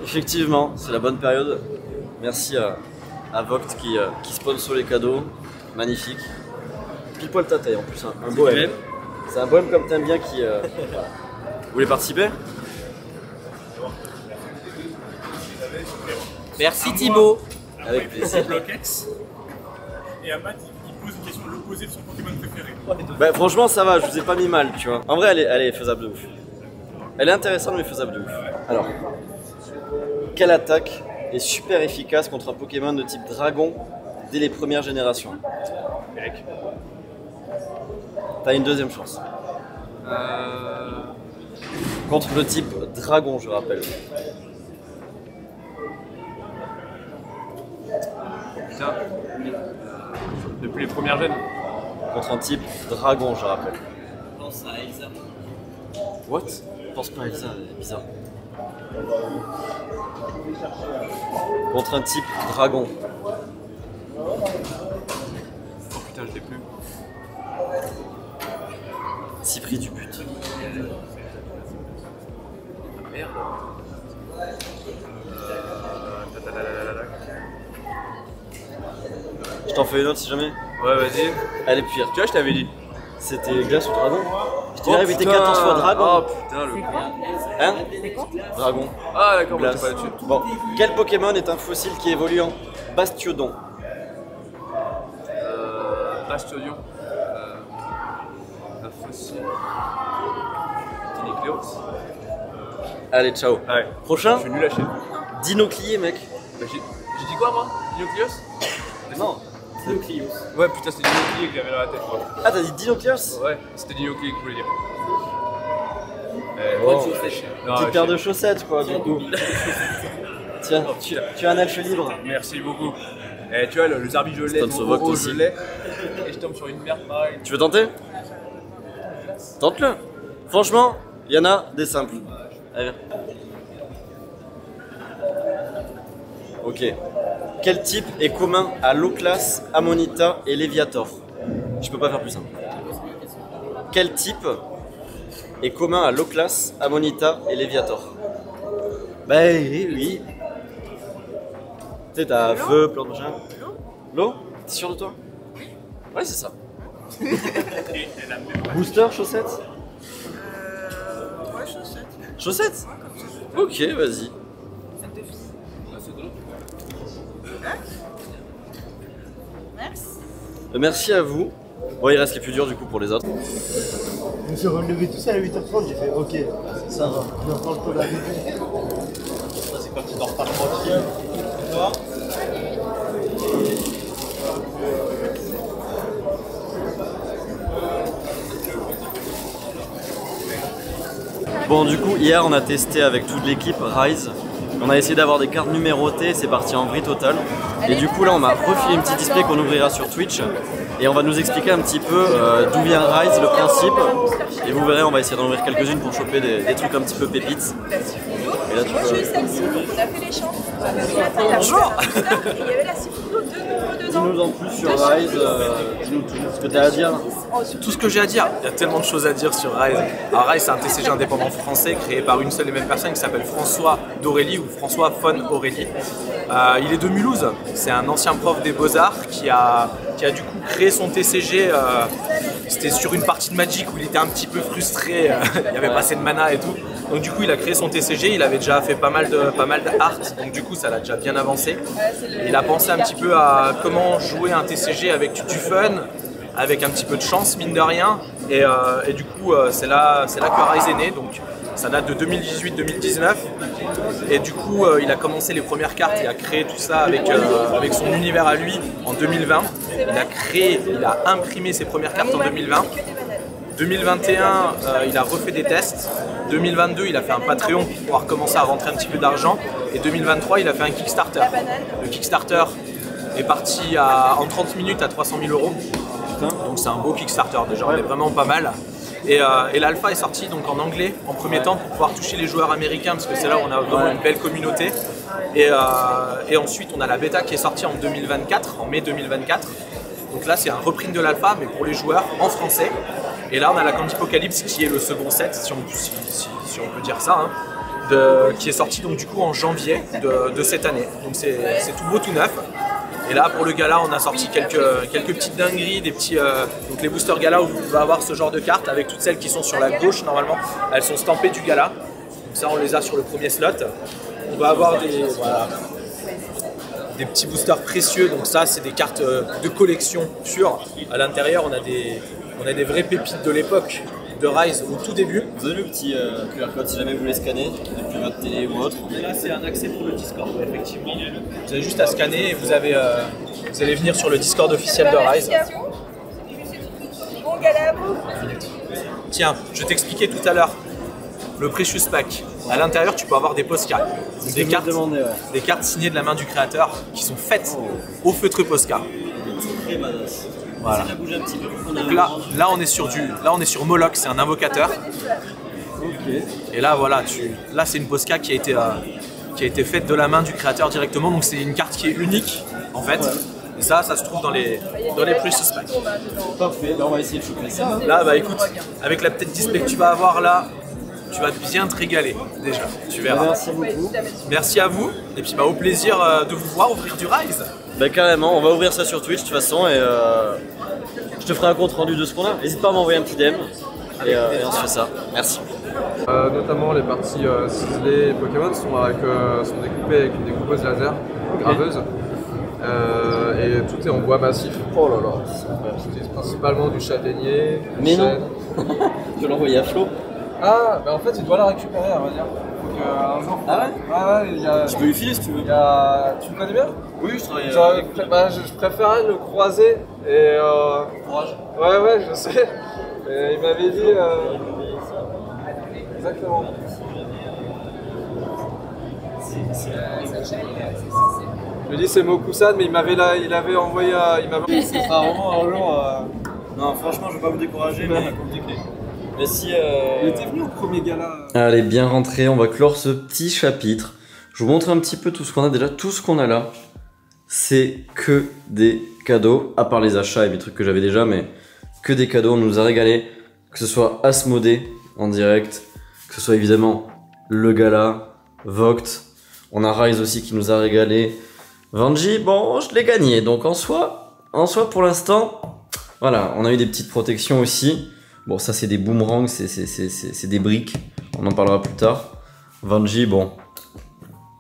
Effectivement, c'est la bonne période. Merci à Vogt qui sponsor les cadeaux. Magnifique. Pile poil ta taille en plus, hein. Un bohème. C'est un bohème comme t'aimes bien qui... Vous voulez participer? Merci Thibaut. Avec plaisir. BlockX. Et Amat, il pose une question l'opposé de son Pokémon préféré. Bah franchement ça va, je vous ai pas mis mal, tu vois. En vrai elle est faisable de ouf. Elle est intéressante mais faisable de ouf. Alors, quelle attaque est super efficace contre un Pokémon de type dragon dès les premières générations? Mec. T'as une deuxième chance. Contre le type dragon, je rappelle. Putain. Depuis les premières gènes. Contre un type dragon, je rappelle. Pense à Elsa. What? Pense pas à Elsa, elle est bizarre. Contre un type dragon. Oh putain, je l'ai plus. Cypri du but. Merde. Je t'en fais une autre si jamais? Ouais, vas-y. Elle est pire. Tu vois, je t'avais dit. C'était glace ou dragon? Je t'ai répété 14 fois dragon. Oh putain, le Hein? Dragon. Ah d'accord, Glace. t'es pas là-dessus. Bon, quel Pokémon est un fossile qui évolue en Bastiodon? Bastiodion. Un fossile. Dinicleos. Allez, ciao. Ouais. Prochain? Je suis nul à chier. Dinoclier, mec. Bah, j'ai dit quoi moi? Dinocleos? Non. Dinocleos. Ouais, putain, c'était Dinoclier que j'avais dans la tête, moi. Ah, t'as dit Dinocleos? Ouais, c'était Dinoclier que je voulais dire. Bon, Non, petite paire de chaussettes, quoi, du coup. Tiens, tu as un elfe libre. Merci beaucoup. Et tu vois, le Zarbi, je l'ai, Sponsor Vogt aussi. je l'ai. Et je tombe sur une merde pareille. Tu veux tenter? Tente-le. Franchement, il y en a des simples. Allez, viens. Ok. Quel type est commun à Loclas, Amonita et Léviator? Je peux pas faire plus simple. Quel type est commun à Loclas, Amonita et Léviator? Bah oui. Tu sais, t'as feu, plein de machin. L'eau? T'es sûr de toi? Ouais, c'est ça. Booster, chaussettes? Ouais, chaussettes. Chaussettes? Ok, vas-y. Merci. Merci à vous. Bon, il reste les plus durs du coup pour les autres. Je me suis relevé tout ça à 8h30, j'ai fait ok, ça va, je reprends le peu d'arriver. Ça c'est quand tu dors pas tranquille. Bon, du coup, hier on a testé avec toute l'équipe Rise. On a essayé d'avoir des cartes numérotées, c'est parti en vrille totale. Et du coup là on m'a refilé un petit display qu'on ouvrira sur Twitch. Et on va nous expliquer un petit peu d'où vient Rise, le principe. Et vous verrez, on va essayer d'en ouvrir quelques-unes pour choper des trucs un petit peu pépites. Et là, tu Moi peux... j'ai eu celle-ci, donc on a fait les champs. Bonjour. Et il y avait la Cifudo de nouveau dedans. Dis-nous en plus sur Rise, dis-nous tout ce que tu as à dire. Tout ce que j'ai à dire, il y a tellement de choses à dire sur Rise. Alors Rise c'est un TCG indépendant français créé par une seule et même personne qui s'appelle François d'Aurélie ou François von Aurélie. Il est de Mulhouse, c'est un ancien prof des Beaux-Arts qui a du coup créé son TCG. C'était sur une partie de Magic où il était un petit peu frustré, il n'y avait pas assez de mana et tout. Donc du coup il a créé son TCG, il avait déjà fait pas mal de art, donc du coup ça l'a déjà bien avancé. Il a pensé un petit peu à comment jouer un TCG avec du fun, avec un petit peu de chance mine de rien, et du coup c'est là que Rise est né, donc ça date de 2018-2019, et du coup il a commencé les premières cartes, il a créé tout ça avec son univers à lui en 2020, il a imprimé ses premières cartes en 2020, 2021 il a refait des tests, 2022 il a fait un Patreon pour pouvoir commencer à rentrer un petit peu d'argent, et 2023 il a fait un Kickstarter. Le Kickstarter est parti en 30 minutes à 300 000 €. Donc c'est un beau Kickstarter déjà, on est vraiment pas mal. Et l'alpha est sorti donc en anglais en premier temps pour pouvoir toucher les joueurs américains parce que c'est là où on a vraiment une belle communauté. Et ensuite on a la bêta qui est sortie en 2024, en mai 2024. Donc là c'est un reprint de l'alpha mais pour les joueurs en français. Et là on a la Candipocalypse qui est le second set, si on peut dire ça, hein, qui est sorti donc du coup en janvier de cette année. Donc c'est tout beau, tout neuf. Et là pour le gala on a sorti quelques petites dingueries, des petits donc les boosters gala où vous pouvez avoir ce genre de cartes avec toutes celles qui sont sur la gauche normalement, elles sont stampées du gala. Donc ça on les a sur le premier slot. On va avoir des petits boosters précieux, donc ça c'est des cartes de collection pure. À l'intérieur on a des vraies pépites de l'époque de Rise au tout début. Vous avez le petit QR code si jamais vous voulez scanner depuis votre télé ou autre. Et là c'est un accès pour le Discord, effectivement. Vous avez juste à scanner et vous allez venir sur le Discord officiel de Rise. Bon gala à vous. Tiens, je t'expliquais tout à l'heure le Precious Pack. À l'intérieur tu peux avoir des postcards, des cartes signées de la main du créateur qui sont faites au feutre Posca. Très badass. Voilà. Donc là on est sur Moloch, c'est un invocateur. Okay. Et là voilà, là c'est une Posca qui a été faite de la main du créateur directement, donc c'est une carte qui est unique en fait. Ouais. Et ça se trouve dans les Precious Packs. Parfait, on va essayer de choper ça. Là bah écoute, avec la petite display que tu vas avoir là, tu vas bien te régaler déjà, tu verras. Merci beaucoup. Merci à vous, et puis bah au plaisir de vous voir ouvrir du Rise. Bah carrément, on va ouvrir ça sur Twitch de toute façon et je te ferai un compte rendu de ce qu'on a. N'hésite pas à m'envoyer un petit DM et on se fait ça. Merci. Notamment les parties ciselées Pokémon sont découpées avec une découpeuse laser, graveuse. Et tout est en bois massif. Oh là là. J'utilise principalement du châtaignier. Mais non. Tu l'as envoyé à Flo. Ah, bah en fait il doit la récupérer on va dire. Faut qu'un jour. Ah ouais? Ah ouais, il y a... Je peux lui filer si tu veux. Tu me connais bien? Oui, je travaille. Je préférais le croiser et Courage. Ouais, je sais. Et il m'avait dit. Exactement. Je lui ai dit c'est Mokusan, mais il avait envoyé. Ce sera vraiment un jour. Non, franchement, je vais pas vous décourager, mais Mais si. Il était venu au premier gala. Allez, bien rentré, on va clore ce petit chapitre. Je vous montre un petit peu tout ce qu'on a déjà. Tout ce qu'on a là, c'est que des cadeaux, à part les achats et les trucs que j'avais déjà, mais que des cadeaux. On nous a régalé, que ce soit Asmodée, en direct, que ce soit évidemment le gala, Vogt, on a Rise aussi qui nous a régalé. Vanji, bon, je l'ai gagné, donc en soi pour l'instant, voilà, on a eu des petites protections aussi. Bon, ça c'est des boomerangs, c'est des briques, on en parlera plus tard. Vanji, bon,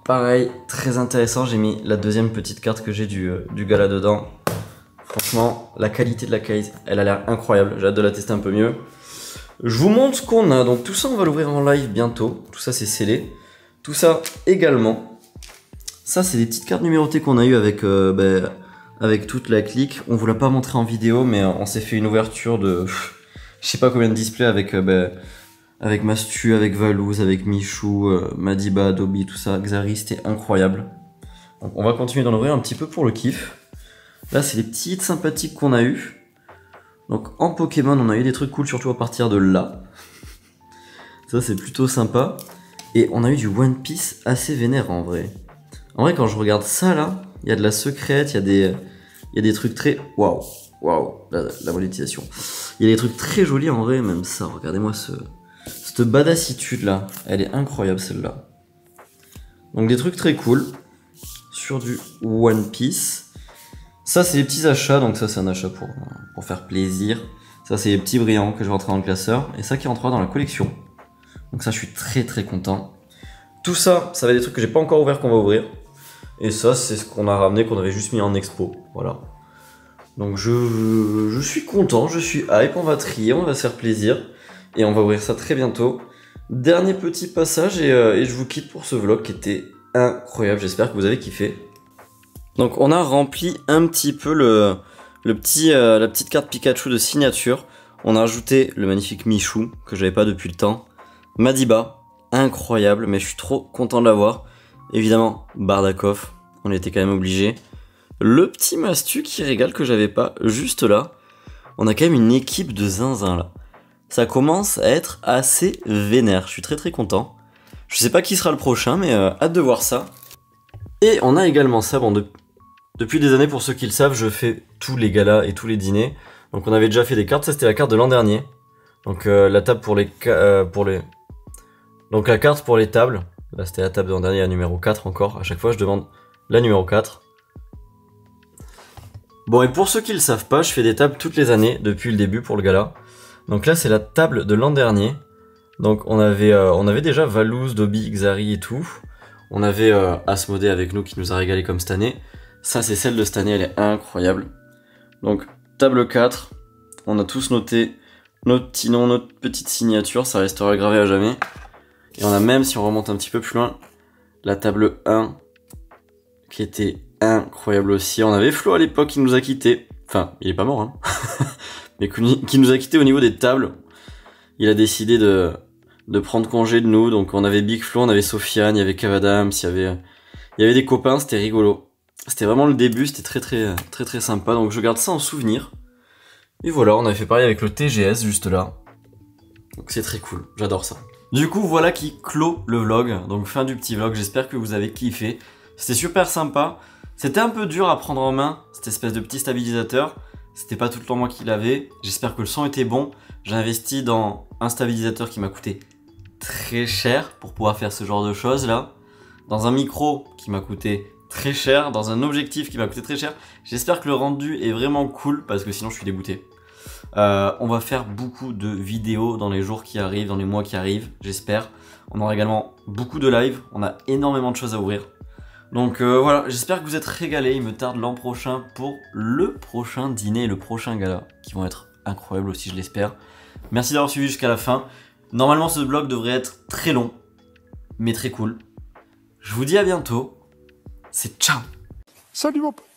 pareil, très intéressant, j'ai mis la deuxième petite carte que j'ai du gala dedans. Franchement, la qualité de la case, elle a l'air incroyable, j'ai hâte de la tester un peu mieux. Je vous montre ce qu'on a, donc tout ça on va l'ouvrir en live bientôt, tout ça c'est scellé. Tout ça également, ça c'est des petites cartes numérotées qu'on a eu avec, avec toute la clique. On vous l'a pas montré en vidéo, mais on s'est fait une ouverture de je sais pas combien de displays avec, avec Mastu, avec Valouz, avec Michou, Madiba, Adobe, tout ça, Xari, c'était incroyable. Donc on va continuer d'en ouvrir un petit peu pour le kiff. Là c'est les petites sympathiques qu'on a eu. Donc en Pokémon on a eu des trucs cool surtout à partir de là. Ça c'est plutôt sympa. Et on a eu du One Piece assez vénère en vrai. En vrai quand je regarde ça là, il y a de la secrète, il y a des trucs très... Waouh, la monétisation. Il y a des trucs très jolis en vrai, même ça, regardez-moi cette badassitude là. Elle est incroyable celle-là. Donc des trucs très cool sur du One Piece. Ça c'est des petits achats, donc ça c'est un achat pour faire plaisir. Ça c'est les petits brillants que je vais rentrer dans le classeur. Et ça qui rentrera dans la collection. Donc ça je suis très content. Tout ça, ça va être des trucs que j'ai pas encore ouvert qu'on va ouvrir. Et ça c'est ce qu'on a ramené, qu'on avait juste mis en expo. Voilà. Donc je suis content, je suis hype, on va trier, on va se faire plaisir. Et on va ouvrir ça très bientôt. Dernier petit passage et je vous quitte pour ce vlog qui était incroyable. J'espère que vous avez kiffé. Donc on a rempli un petit peu la petite carte Pikachu de signature. On a ajouté le magnifique Michou que j'avais pas depuis le temps. Madiba, incroyable, mais je suis trop content de l'avoir. Évidemment, Bardakov, on était quand même obligé. Le petit Mastu qui régale que j'avais pas juste là. On a quand même une équipe de zinzin là. Ça commence à être assez vénère, je suis très content. Je sais pas qui sera le prochain, mais hâte de voir ça. Et on a également ça, bon, depuis des années, pour ceux qui le savent, je fais tous les galas et tous les dîners. Donc on avait déjà fait des cartes, ça c'était la carte de l'an dernier. Donc la table pour les... Donc la carte pour les tables, là c'était la table de l'an dernier, la numéro 4 encore. À chaque fois je demande la numéro 4. Bon, et pour ceux qui le savent pas, je fais des tables toutes les années depuis le début pour le gala. Donc là c'est la table de l'an dernier. Donc on avait déjà Valouz, Dobby, Xari et tout. On avait Asmodée avec nous qui nous a régalé comme cette année. Ça c'est celle de cette année, elle est incroyable. Donc table 4, on a tous noté notre petit nom, notre petite signature, ça restera gravé à jamais. Et on a même, si on remonte un petit peu plus loin, la table 1 qui était incroyable aussi. On avait Flo à l'époque qui nous a quittés. Enfin, il est pas mort, hein. Mais qui nous a quittés au niveau des tables. Il a décidé de prendre congé de nous. Donc on avait Big Flo, on avait Sofiane, il y avait Cavadams, il y avait des copains, c'était rigolo. C'était vraiment le début, c'était très sympa. Donc je garde ça en souvenir. Et voilà, on avait fait pareil avec le TGS juste là. Donc c'est très cool, j'adore ça. Du coup, voilà qui clôt le vlog. Donc fin du petit vlog, j'espère que vous avez kiffé. C'était super sympa. C'était un peu dur à prendre en main, cette espèce de petit stabilisateur. C'était pas tout le temps moi qui l'avais. J'espère que le son était bon. J'ai investi dans un stabilisateur qui m'a coûté très cher pour pouvoir faire ce genre de choses là. Dans un micro qui m'a coûté très cher. Dans un objectif qui m'a coûté très cher. J'espère que le rendu est vraiment cool parce que sinon je suis dégoûté. On va faire beaucoup de vidéos dans les jours qui arrivent, dans les mois qui arrivent, j'espère. On aura également beaucoup de live, on a énormément de choses à ouvrir. Donc voilà, j'espère que vous êtes régalés. Il me tarde l'an prochain pour le prochain dîner et le prochain gala, qui vont être incroyables aussi, je l'espère. Merci d'avoir suivi jusqu'à la fin. Normalement ce vlog devrait être très long, mais très cool. Je vous dis à bientôt. C'est ciao. Salut mon pote.